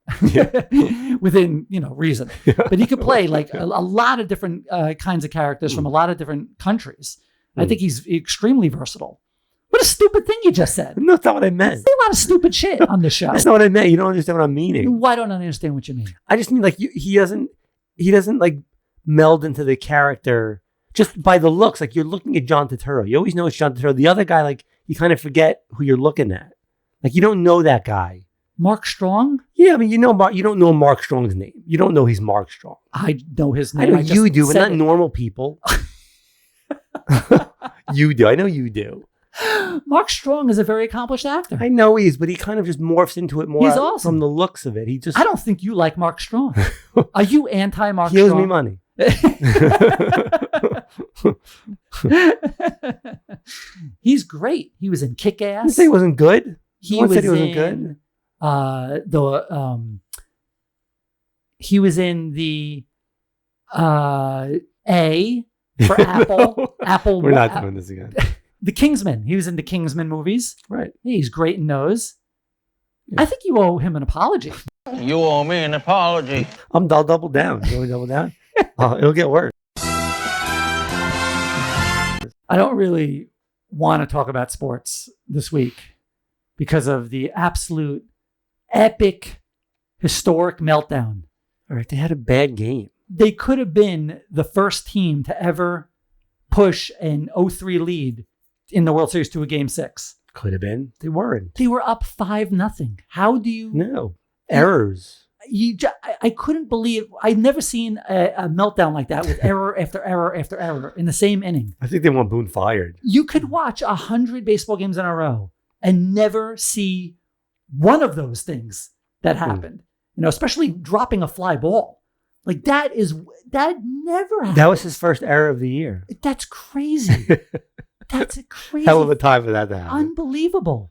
Within, reason. But he could play like a lot of different kinds of characters from a lot of different countries. I think he's extremely versatile. What a stupid thing you just said. No, that's not what I meant. There's a lot of stupid shit on this show. That's not what I meant. You don't understand what I'm meaning. Why don't I understand what you mean? I just mean like he doesn't like meld into the character just by the looks. Like you're looking at John Turturro. You always know it's John Turturro. The other guy, like you kind of forget who you're looking at. Like you don't know that guy. Mark Strong? Yeah, I mean, you don't know Mark Strong's name. You don't know he's Mark Strong. I know his name. I know you do, but not normal people. You do. I know you do. Mark Strong is a very accomplished actor. I know he is, but he kind of just morphs into it more. He's awesome. From the looks of it. I don't think you like Mark Strong. Are you anti-Mark Strong? He owes me money. He's great. He was in Kick-Ass. You say he wasn't good? He wasn't good. He was in the A for Apple. Apple. We're not doing this again. The Kingsman. He was in the Kingsman movies. Right. He's great in those. Yeah. I think you owe him an apology. You owe me an apology. I'll double down. You want to double down? It'll get worse. I don't really want to talk about sports this week. because of the absolute epic, historic meltdown. All right, they had a bad game. They could have been the first team to ever push an 0-3 lead in the World Series to a Game 6. Could have been. They weren't. They were up 5-0. How do you... No. Errors. I couldn't believe... I'd never seen a meltdown like that with error after error after error in the same inning. I think they want Boone fired. You could watch 100 baseball games in a row and never see one of those things that happened. You know, especially dropping a fly ball. Like that never happened. That was his first error of the year. That's crazy. That's a crazy. Hell of a time for that to happen. Unbelievable.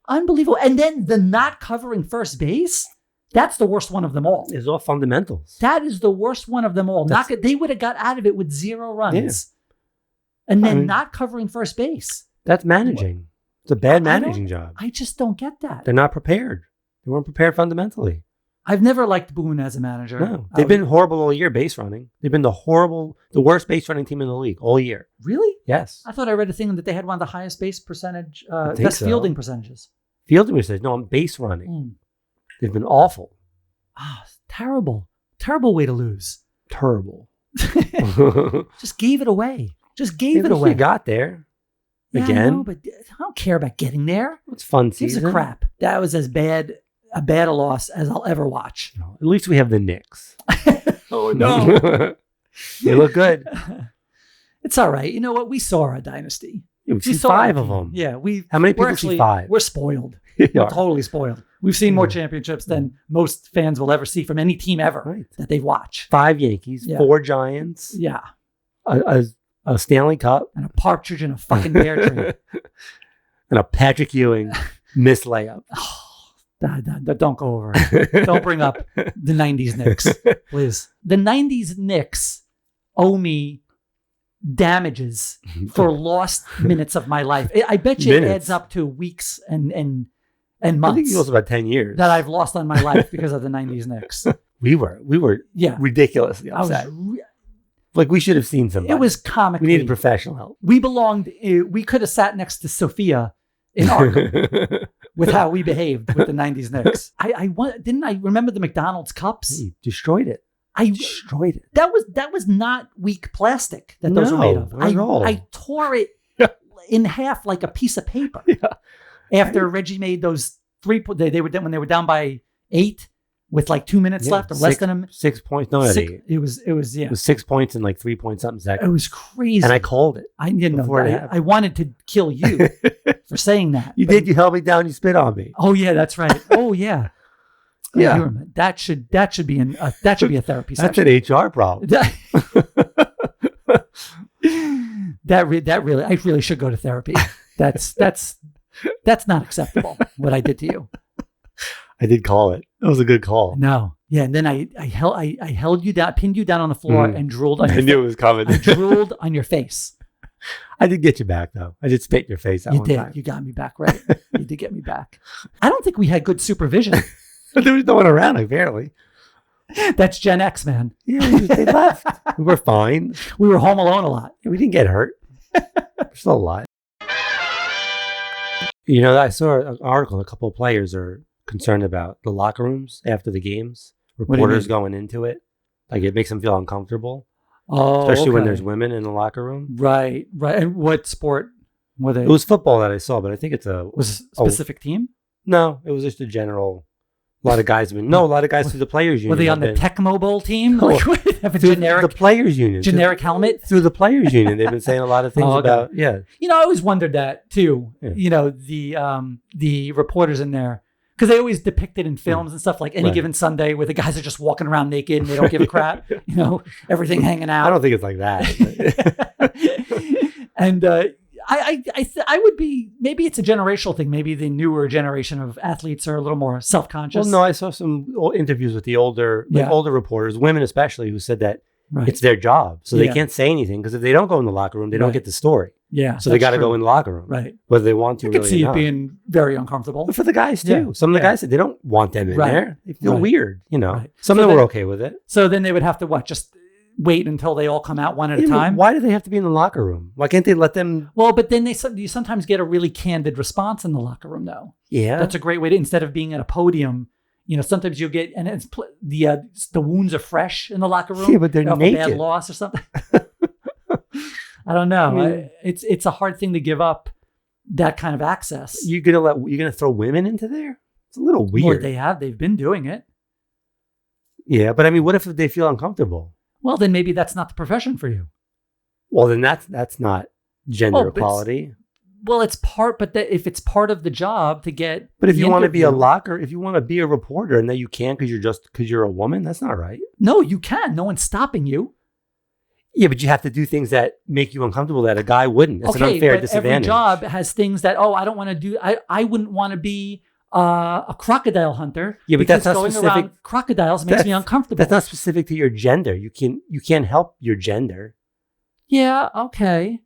And then the not covering first base, that's the worst one of them all. It's all fundamentals. That is the worst one of them all. They would have got out of it with 0 runs. Yeah. And then not covering first base. That's managing. It's a bad managing job. I just don't get that. They're not prepared. They weren't prepared fundamentally. I've never liked Boone as a manager. No, they've been horrible all year base running. They've been the worst base running team in the league all year. Really? Yes. I thought I read a thing that they had one of the highest base percentage, fielding percentages. Fielding percentage? No, I'm base running. They've been awful. Terrible. Terrible way to lose. Terrible. Just gave it away. It away. You got there. Yeah, Again. I know, but I don't care about getting there. It's fun season. Gives a crap. That was as bad a loss as I'll ever watch. No, at least we have the Knicks. Oh no. They look good. It's all right. You know what? We saw our dynasty. Yeah, we've seen 5 of them. Yeah, How many people see 5? We're spoiled. We're totally spoiled. We've seen more championships than most fans will ever see from any team ever that they watch. 5 Yankees, 4 Giants. Yeah. A Stanley Cup. And a partridge in a fucking pear tree. And a Patrick Ewing missed layup. Don't go over it. Don't bring up the 90s Knicks, please. The 90s Knicks owe me damages for lost minutes of my life. I bet you it adds up to weeks and months. I think it was about 10 years that I've lost on my life because of the 90s Knicks. We were ridiculously upset. Like we should have seen somebody. It was comically. We needed professional help. We belonged. We could have sat next to Sophia in Arkham with how we behaved with the 90s Knicks. Didn't I remember the McDonald's cups? He destroyed it. I destroyed it. That was not weak plastic that those were made of. I tore it in half like a piece of paper. After Reggie made those 3 they were when they were down by 8 with like 2 minutes left or less than them. 6 points. No, 8. It was It was 6 points in like 3 point something seconds. It was crazy. And I called it. I didn't know. I wanted to kill you for saying that. You did. You held me down. You spit on me. Oh yeah, that's right. Oh yeah. Yeah. That should be a therapy session. That's an HR problem. That really, I really should go to therapy. That's not acceptable. What I did to you. I did call it. That was a good call. No, yeah, and then I held you down, pinned you down on the floor, and drooled on. I knew it was coming. I drooled on your face. I did get you back though. I did spit in your face that one time. You got me back, right? You did get me back. I don't think we had good supervision. There was no one around, apparently. That's Gen X, man. Yeah, they left. We were fine. We were home alone a lot. Yeah, we didn't get hurt. We're still alive. You know, I saw an article. A couple of players are concerned about the locker rooms after the games. Reporters going into it. Like, it makes them feel uncomfortable. Oh, especially when there's women in the locker room. Right. And what sport were they? It was football that I saw, but I think it's was a specific team? No, it was just a general. A lot of guys through the players union. Were they on the Tecmo Bowl team? No, have a generic the players union. Generic helmet? Through the players union. They've been saying a lot of things about You know, I always wondered that too. Yeah. You know, the reporters in there. Because they always depict it in films and stuff, like Any Given Sunday, where the guys are just walking around naked and they don't give a crap. You know, everything hanging out. I don't think it's like that. And I would be, maybe it's a generational thing. Maybe the newer generation of athletes are a little more self-conscious. Well, no, I saw some interviews with the older reporters, women especially, who said that it's their job. So they can't say anything because if they don't go in the locker room, they don't get the story. Yeah. So they got to go in the locker room. Right. Whether they want to I could see it being very uncomfortable. But for the guys too. Some of the guys said they don't want them in there. They feel weird, you know. Right. Some of them were okay with it. So then they would have to just wait until they all come out one at a time. Why do they have to be in the locker room? Why can't they let them? Well, but then you sometimes get a really candid response in the locker room, though. Yeah, that's a great way to, instead of being at a podium. Sometimes you'll get, and it's the wounds are fresh in the locker room. Yeah, but they're naked. A bad loss or something. I don't know. It's a hard thing to give up that kind of access. You're gonna throw women into there? It's a little weird. Well, they've been doing it. Yeah, but I mean, what if they feel uncomfortable? Well, then maybe that's not the profession for you. Well, then that's not gender equality. It's part, but if it's part of the job to get. But if you want to be if you want to be a reporter and that you can't because you're a woman, that's not right. No, you can. No one's stopping you. Yeah, but you have to do things that make you uncomfortable that a guy wouldn't. That's an unfair disadvantage. Every job has things that, I don't want to do. I wouldn't want to be a crocodile hunter. Yeah, but that's not going specific. Around crocodiles makes me uncomfortable. That's not specific to your gender. You can't help your gender. Yeah, okay.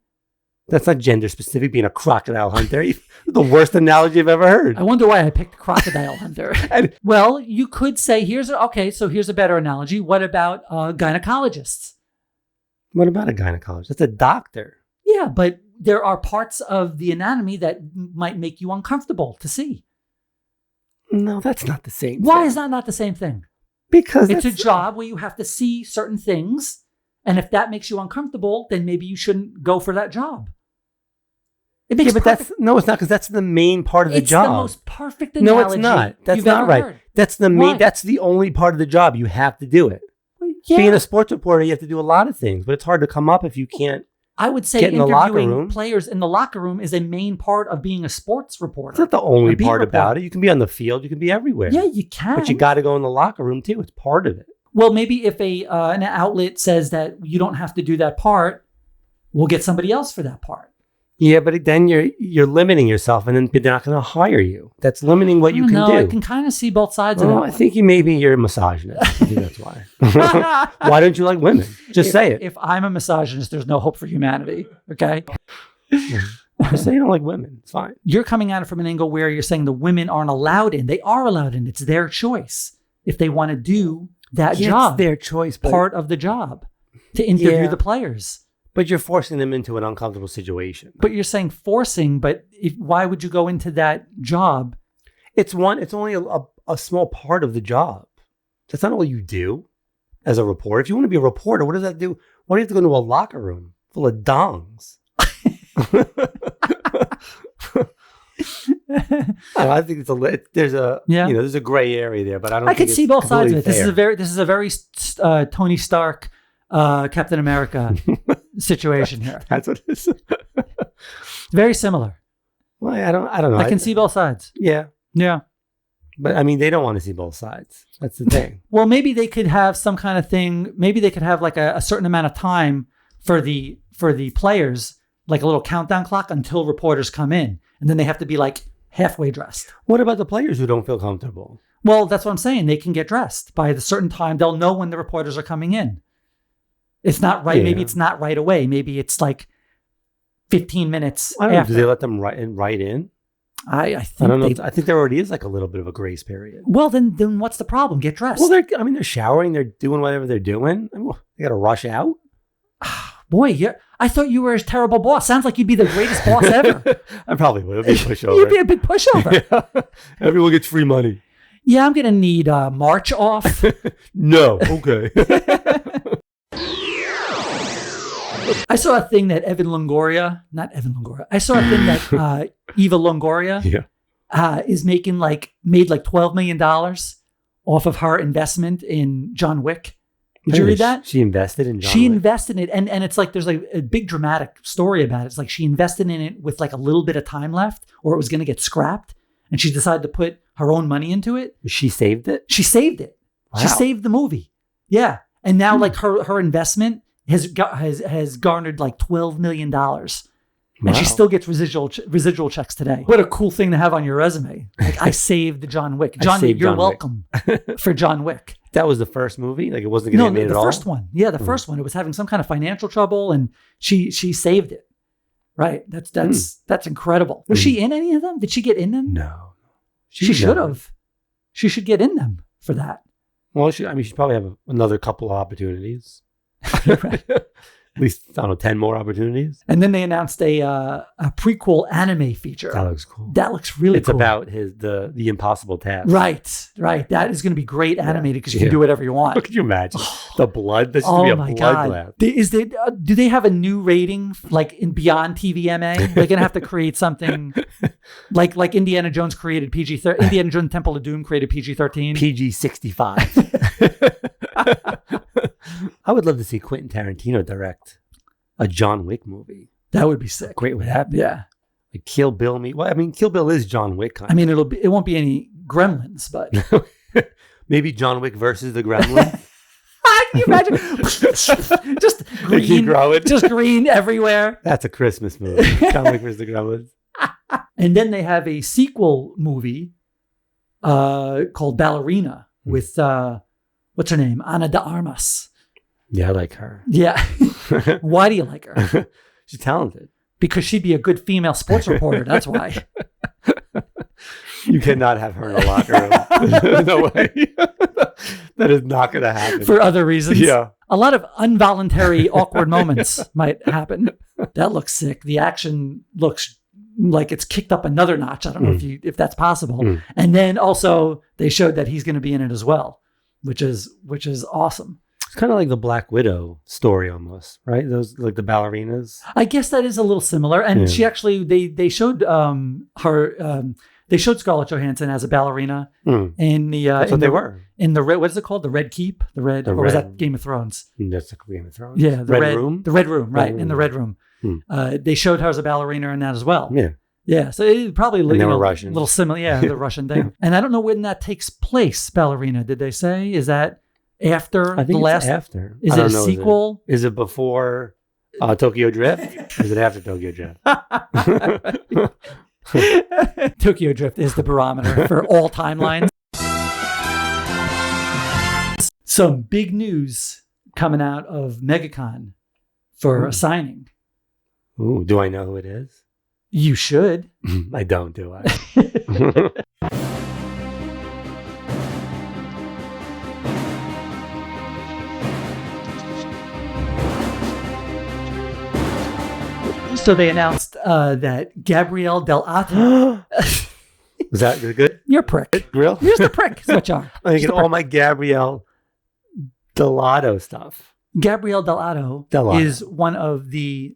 That's not gender specific, being a crocodile hunter. The worst analogy I've ever heard. I wonder why I picked crocodile hunter. Well, you could say, here's a better analogy. What about gynecologists? What about a gynecologist? That's a doctor. Yeah, but there are parts of the anatomy that might make you uncomfortable to see. No, that's not the same Why thing. is that not the same thing? Because it's a job where you have to see certain things. And if that makes you uncomfortable, then maybe you shouldn't go for that job. But it's not, because that's the main part of the job. It's the most perfect analogy. No, it's not. That's not right. Heard. That's the main. That's the only part of the job. You have to do it. Yeah. Being a sports reporter, you have to do a lot of things, but it's hard to come up if you can't. I would say interviewing players in the locker room is a main part of being a sports reporter. It's not the only part about it. You can be on the field. You can be everywhere. Yeah, you can. But you got to go in the locker room too. It's part of it. Well, maybe if an outlet says that you don't have to do that part, we'll get somebody else for that part. Yeah, but then you're limiting yourself, and then they're not going to hire you. That's limiting what you can do. I can kind of see both sides of it. I think you're a misogynist. I think that's why. Why don't you like women? Just say it. If I'm a misogynist, there's no hope for humanity. Okay. Just say you don't like women. It's fine. You're coming at it from an angle where you're saying the women aren't allowed in. They are allowed in. It's their choice if they want to do that job. It's their choice. Part of the job to interview the players. But you're forcing them into an uncomfortable situation. But you're saying forcing, but why would you go into that job? It's only a small part of the job. That's not all you do as a reporter. If you want to be a reporter, what does that do? Why do you have to go into a locker room full of dongs? I think there's a gray area there, but I can see both sides of it. This is a very Tony Stark, Captain America situation here. That's what it is. Very similar. Well, I don't know. I can see both sides. Yeah. But I mean, they don't want to see both sides. That's the thing. Well, maybe they could have some kind of thing. Maybe they could have like a certain amount of time for the players, like a little countdown clock until reporters come in, and then they have to be like halfway dressed. What about the players who don't feel comfortable? Well, that's what I'm saying. They can get dressed by a certain time. They'll know when the reporters are coming in. It's not right. Yeah. Maybe it's not right away. Maybe it's like 15 minutes. I don't know. Do they let them write in? I don't know. I think there already is like a little bit of a grace period. Well, then what's the problem? Get dressed. Well, they're showering. They're doing whatever they're doing. They got to rush out. Boy, I thought you were a terrible boss. Sounds like you'd be the greatest boss ever. I probably would. It'd be a pushover. You'd be a big pushover. Yeah. Everyone gets free money. Yeah, I'm going to need March off. No. Okay. I saw a thing that I saw a thing that Eva Longoria is made like $12 million off of her investment in John Wick. Did you read that? She invested in John Wick? She invested in it. And it's like there's like a big dramatic story about it. It's like she invested in it with like a little bit of time left or it was going to get scrapped. And she decided to put her own money into it. She saved it? She saved it. Wow. She saved the movie. Yeah. And now like her investment has garnered like $12 million. And she still gets residual checks today. What a cool thing to have on your resume. Like, I saved John Wick. You're welcome for John Wick. That was the first movie? Like it wasn't going to get made at all? No, the first one. Yeah, the first one. It was having some kind of financial trouble and she saved it. Right. That's incredible. Was she in any of them? Did she get in them? No. She should have. She should get in them for that. Well, she'd probably have another couple of opportunities. At least, I don't know, 10 more opportunities. And then they announced a prequel anime feature. That looks cool. That looks really cool. It's about the impossible task. Right. That is going to be great animated because you can do whatever you want. Could you imagine the blood? This is going to be a bloodbath. Do they have a new rating like in beyond TVMA? They're going to have to create something like Indiana Jones created PG-13. Indiana Jones Temple of Doom created PG-13. PG-65. I would love to see Quentin Tarantino direct a John Wick movie. That would be sick. How great would that be? Yeah. Like Kill Bill Kill Bill is John Wick. I mean, it won't be any Gremlins, but maybe John Wick versus the Gremlins. Can you imagine? Just green, just green everywhere. That's a Christmas movie. John Wick versus the Gremlins. And then they have a sequel movie called Ballerina with what's her name? Ana de Armas. Yeah, I like her. Yeah. Why do you like her? She's talented. Because she'd be a good female sports reporter. That's why. You cannot have her in a locker room. No way. That is not going to happen. For other reasons. Yeah. A lot of involuntary awkward moments might happen. That looks sick. The action looks like it's kicked up another notch. I don't know if that's possible. And then also they showed that he's going to be in it as well, which is awesome. It's kind of like the Black Widow story almost, right? Those like the ballerinas. I guess that is a little similar. And she actually, they showed her, they showed Scarlett Johansson as a ballerina in the, That's what they were. In the red, what is it called? The Red Keep? Or was that Game of Thrones? That's the Game of Thrones. Yeah. The Red Room? The Red Room, right. In the Red Room. They showed her as a ballerina in that as well. Yeah. Yeah, so it probably they were Russian. A little similar. Yeah, the Russian thing. And I don't know when that takes place, Ballerina. Did they say? Is that after I think the last? It's after. Is it a sequel? Is it before Tokyo Drift? Or is it after Tokyo Drift? Tokyo Drift is the barometer for all timelines. Some big news coming out of Megacon for a signing. Ooh, do I know who it is? You should. I don't, do I? So they announced that Gabriele Dell'Otto. Was that good? You're a prick. Real? You're just a prick. Is what you are. I get all my Gabriele Dell'Otto stuff. Gabriele Dell'Otto is one of the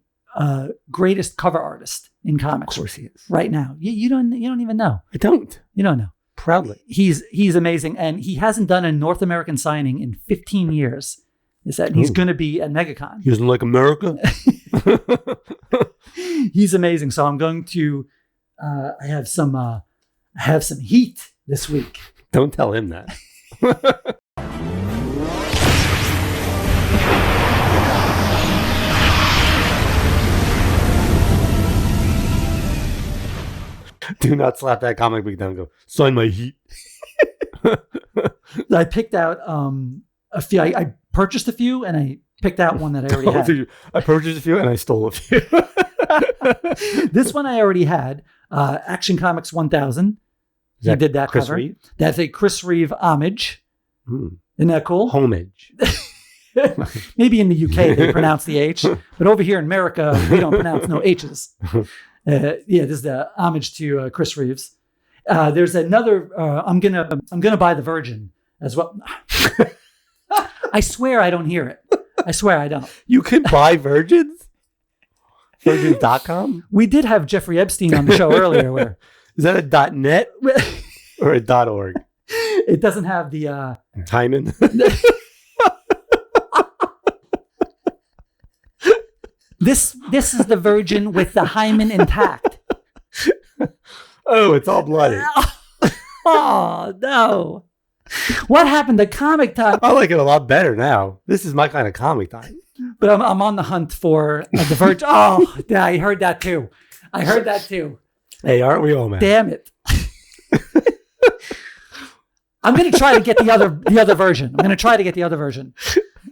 greatest cover artists in comics. Of course he is. Right now. You don't even know. I don't. You don't know. Proudly. He's amazing. And he hasn't done a North American signing in 15 years. Is that he's going to be at Megacon. He doesn't like America. He's amazing. So I'm going to I have some heat this week. Don't tell him that. Do not slap that comic book down and go, sign my heat. I picked out a few. I purchased a few and I picked out one that I already had. I purchased a few and I stole a few. This one I already had. Action Comics 1000. He did that Chris cover. Reeve? That's a Chris Reeve homage. Isn't that cool? Homage. Maybe in the UK they pronounce the H, but over here in America we don't pronounce no H's. This is the homage to Chris Reeves. There's another. I'm gonna buy the Virgin as well. I swear I don't hear it. I swear I don't. You can buy Virgins? Virgins.com? We did have Jeffrey Epstein on the show earlier. Where is that a .net or a .org? It doesn't have the Hyman. This is the Virgin with the hymen intact. Oh, it's all bloody. Oh no! What happened to Comic Time? I like it a lot better now. This is my kind of Comic Time. But I'm on the hunt for the Virgin. Oh, yeah, I heard that too. Hey, aren't we all, man? Damn it! I'm gonna try to get the other version.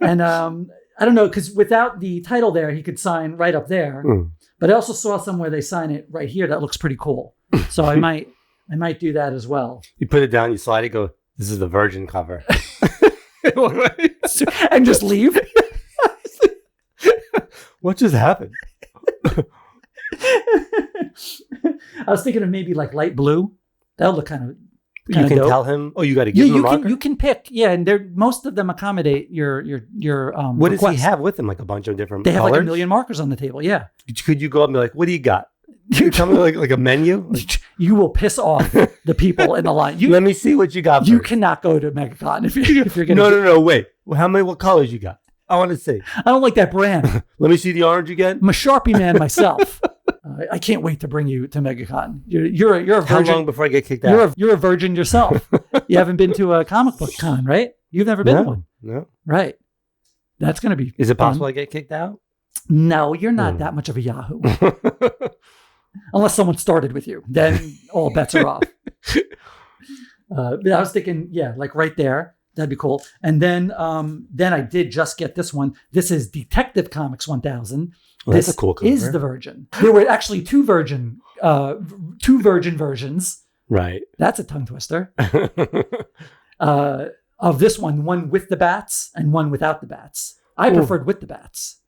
And I don't know, because without the title there, he could sign right up there. But I also saw somewhere they sign it right here. That looks pretty cool. So I might do that as well. You put it down, you slide it, go, this is the Virgin cover. And just leave. What just happened? I was thinking of maybe like light blue. That would look kind of. You can dope. tell him. Oh, you got to give him a marker? You can pick. Yeah, and most of them accommodate your What request. does he have with him? Like a bunch of different They have colors? like 1 million markers on the table. Yeah. Could you go up and be like, what do you got? Can you tell me like a menu? Like, You will piss off the people in the line. let me see what you got. You first. cannot go to Megacon if you're going to. No. Wait. Well, what colors you got? I want to see. I don't like that brand. Let me see the orange again. I'm a Sharpie man myself. I can't wait to bring you to Megacon. You're a virgin. How long before I get kicked out? You're a virgin yourself. You haven't been to a comic book con, right? You've never been to one. No. Right. That's going to be Is it possible fun. I get kicked out? No, you're not that much of a Yahoo. Unless someone started with you. Then all bets are off. But I was thinking, yeah, like right there. That'd be cool. And then I did just get this one. This is Detective Comics 1000. Well, that's this a cool cover. is the Virgin. There were actually two Virgin versions. Right. That's a tongue twister. Of this one with the bats and one without the bats. I preferred with the bats.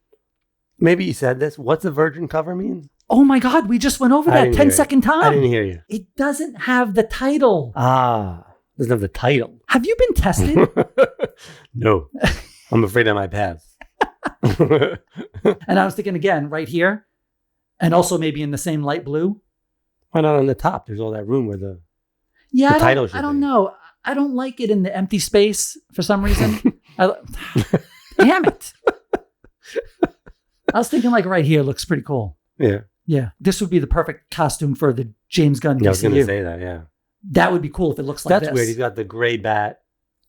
Maybe you said this. What's a virgin cover mean? Oh my God, we just went over that 10-second time. I didn't hear you. It doesn't have the title. Doesn't have the title. Have you been tested? No. I'm afraid I might pass. And I was thinking again, right here, and also maybe in the same light blue. Why not on the top? There's all that room where the title should I don't know. I don't like it in the empty space for some reason. Damn it. I was thinking like right here looks pretty cool. Yeah. Yeah. This would be the perfect costume for the James Gunn DCU. Yeah, I was going to say that, yeah. That would be cool if it looks like That's this. weird. He's got the gray bat,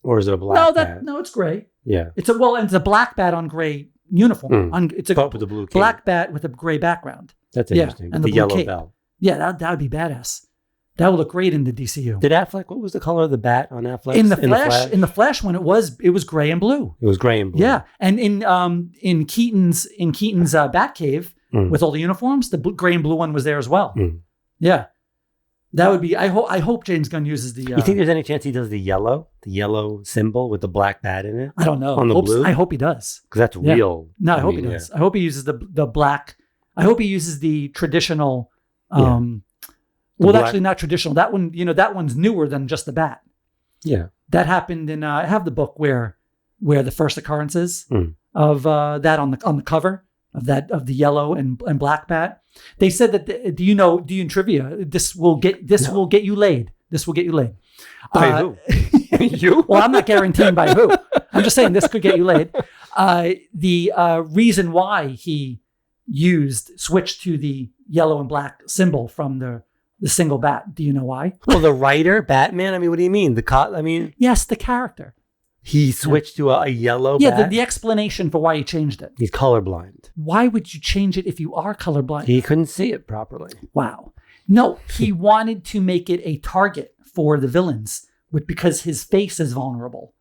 or is it a black bat? No, it's gray. Yeah. It's a black bat on gray uniform. It's a But with the blue cape. black bat with a gray background. That's interesting. And With the blue yellow cape. belt. Yeah, that would be badass. That would look great in the DCU. Did Affleck? What was the color of the bat on Affleck? In the Flash one, it was gray and blue. It was gray and blue. Yeah, and in Keaton's Batcave with all the uniforms, the gray and blue one was there as well. Yeah, that would be. I hope James Gunn uses the. You think there's any chance he does the yellow symbol with the black bat in it? I don't know. On the blue? I hope he does. Because that's real. No, I hope he does. I hope he uses the black. I hope he uses the traditional. Well, actually, not traditional. That one, that one's newer than just the bat. Yeah, that happened in. I have the book where the first occurrences of that on the cover of the yellow and black bat. They said that. Do you in trivia? This will get you laid. This will get you laid. By who? You? Well, I'm not guaranteeing by who. I'm just saying this could get you laid. The reason why he switched to the yellow and black symbol from the single bat. Do you know why? Well, the writer, Batman. I mean, what do you mean? Yes, the character. He switched to a yellow bat? Yeah, the explanation for why he changed it. He's colorblind. Why would you change it if you are colorblind? He couldn't see it properly. Wow. No, he wanted to make it a target for the villains because his face is vulnerable.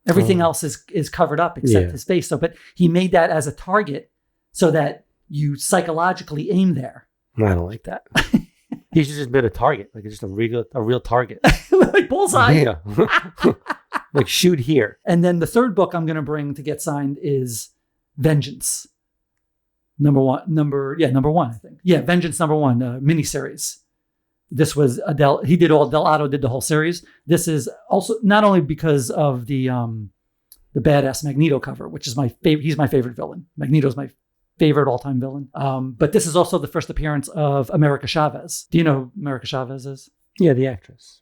Everything else is covered up except his face. But he made that as a target so that you psychologically aim there. I don't like that. He should just been a target, like just a real target. Like bullseye. Yeah. Like shoot here. And then the third book I'm going to bring to get signed is Vengeance. Number one, I think. Yeah, Vengeance #1, miniseries. This was Dell'Otto did the whole series. This is also not only because of the badass Magneto cover, which is my favorite. He's my favorite villain. Magneto's my favorite all-time villain. But this is also the first appearance of America Chavez. Do you know who America Chavez is? Yeah, the actress.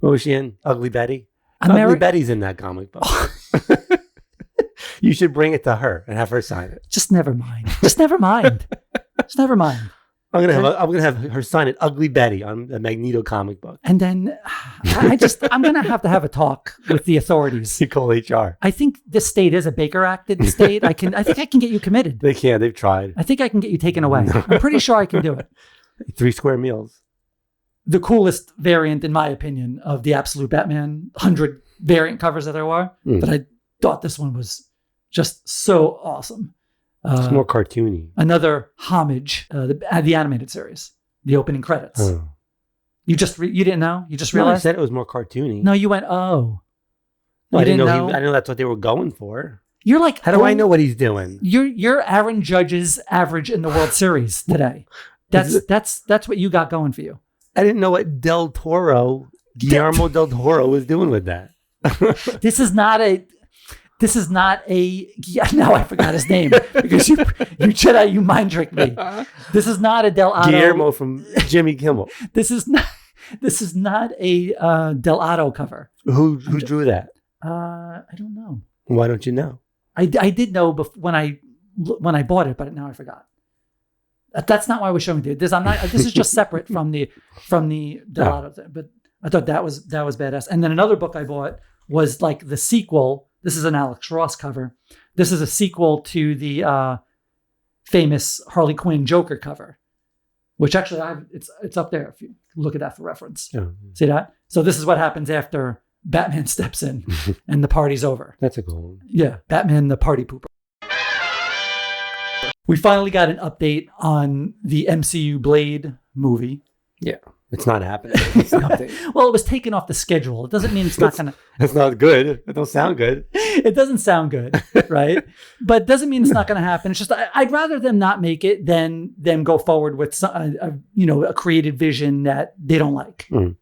What was she in? Ugly Betty? Ugly Betty's in that comic book. You should bring it to her and have her sign it. Just never mind. Just never mind. I'm gonna have her sign it, Ugly Betty, on the Magneto comic book. And then I'm gonna have to have a talk with the authorities. You call HR. I think this state is a Baker acted state. I think I can get you committed. They can. They've tried. I think I can get you taken away. I'm pretty sure I can do it. 3 square meals. The coolest variant, in my opinion, of the Absolute Batman 100 variant covers that there were. But I thought this one was just so awesome. It's more cartoony. Another homage, the animated series, the opening credits. Oh. You didn't know? You just realized? I said it was more cartoony. No, you went, oh. No, I didn't know. I know that's what they were going for. You're like, How do I know what he's doing? You're Aaron Judge's average in the World Series today. That's what you got going for you. I didn't know what Guillermo del Toro was doing with that. This is not a. Yeah, now I forgot his name because you mind tricked me. This is not a Dell'Otto. Guillermo from Jimmy Kimmel. This is not a Dell'Otto cover. Who drew that? I don't know. Why don't you know? I did know when I bought it, but now I forgot. That's not why we're showing you this. This is just separate from the Dell'Otto thing. But I thought that was badass. And then another book I bought was like the sequel. This is an Alex Ross cover. This is a sequel to the famous Harley Quinn Joker cover, which actually it's up there if you look at that for reference. Oh. See that? So this is what happens after Batman steps in and the party's over. That's a cool one. Yeah, Batman the party pooper. We finally got an update on the MCU Blade movie. Yeah. It's not happening. It's an update. Well, it was taken off the schedule. It doesn't mean it's not going to... That's not good. It don't sound good. It doesn't sound good, right? But it doesn't mean it's not going to happen. It's just, I'd rather them not make it than them go forward with a creative vision that they don't like. Mm.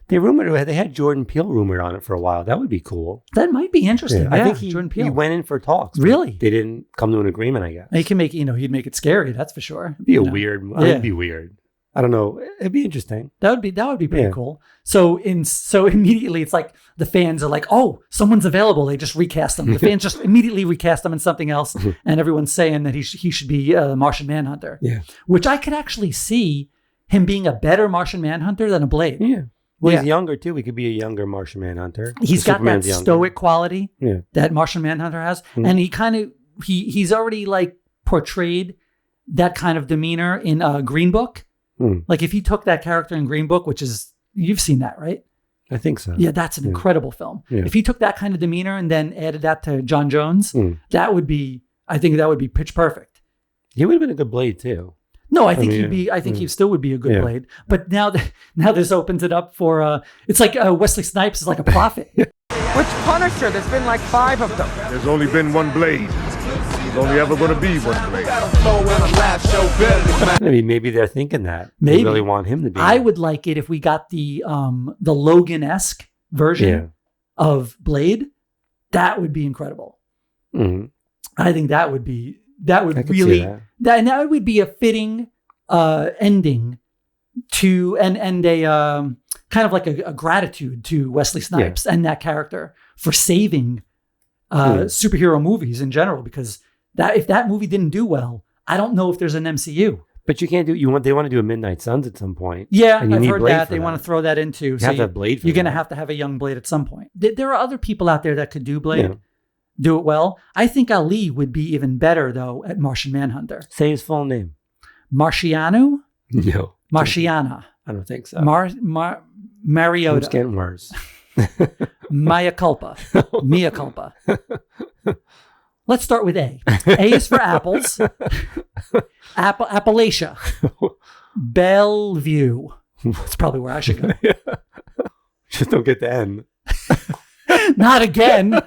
They had Jordan Peele rumored on it for a while. That would be cool. That might be interesting. Yeah, I think Jordan Peele. He went in for talks. Really? They didn't come to an agreement, I guess. He can make, he'd make it scary. That's for sure. It'd be it'd be weird. I don't know. It'd be interesting. That would be pretty cool. So immediately it's like the fans are like, oh, someone's available. They just recast them. The fans just immediately recast them in something else, and everyone's saying that he should be Martian Manhunter. Yeah, which I could actually see him being a better Martian Manhunter than a Blade. Yeah. Well, he's younger too. He could be a younger Martian Manhunter. He's got that stoic quality Yeah. that Martian Manhunter has, and he's already like portrayed that kind of demeanor in Green Book. Like if he took that character in Green Book, which is, you've seen that, right? I think so. Yeah, that's an incredible film. Yeah. If he took that kind of demeanor and then added that to John Jones, I think that would be pitch perfect. He would have been a good Blade too. No, I think he still would be a good Blade. But now this opens it up for, it's like Wesley Snipes is like a prophet. Which Punisher? There's been like 5 of them. There's only been one Blade. There's only ever going to be one Blade. I mean, maybe they're thinking that. Maybe. They really want him to be. I would like it if we got the Logan-esque version of Blade. That would be incredible. Mm-hmm. I think that would really that would be a fitting ending to and a kind of like a gratitude to Wesley Snipes and that character for saving superhero movies in general, because if that movie didn't do well, I don't know if there's an MCU. But you can't do. They want to do a Midnight Suns at some point. Yeah, I've heard that they want to throw that into. You have to have Blade. You're going to have a young Blade at some point. There are other people out there that could do Blade. Yeah. Do it well. I think Ali would be even better though at Martian Manhunter. Say his full name. Marciano? No. Marciana. I don't think so. Mariota. It's getting worse. Mea culpa. Mea culpa. Let's start with A. A is for apples. Appalachia. Bellevue. That's probably where I should go. Just don't get the N. Not again.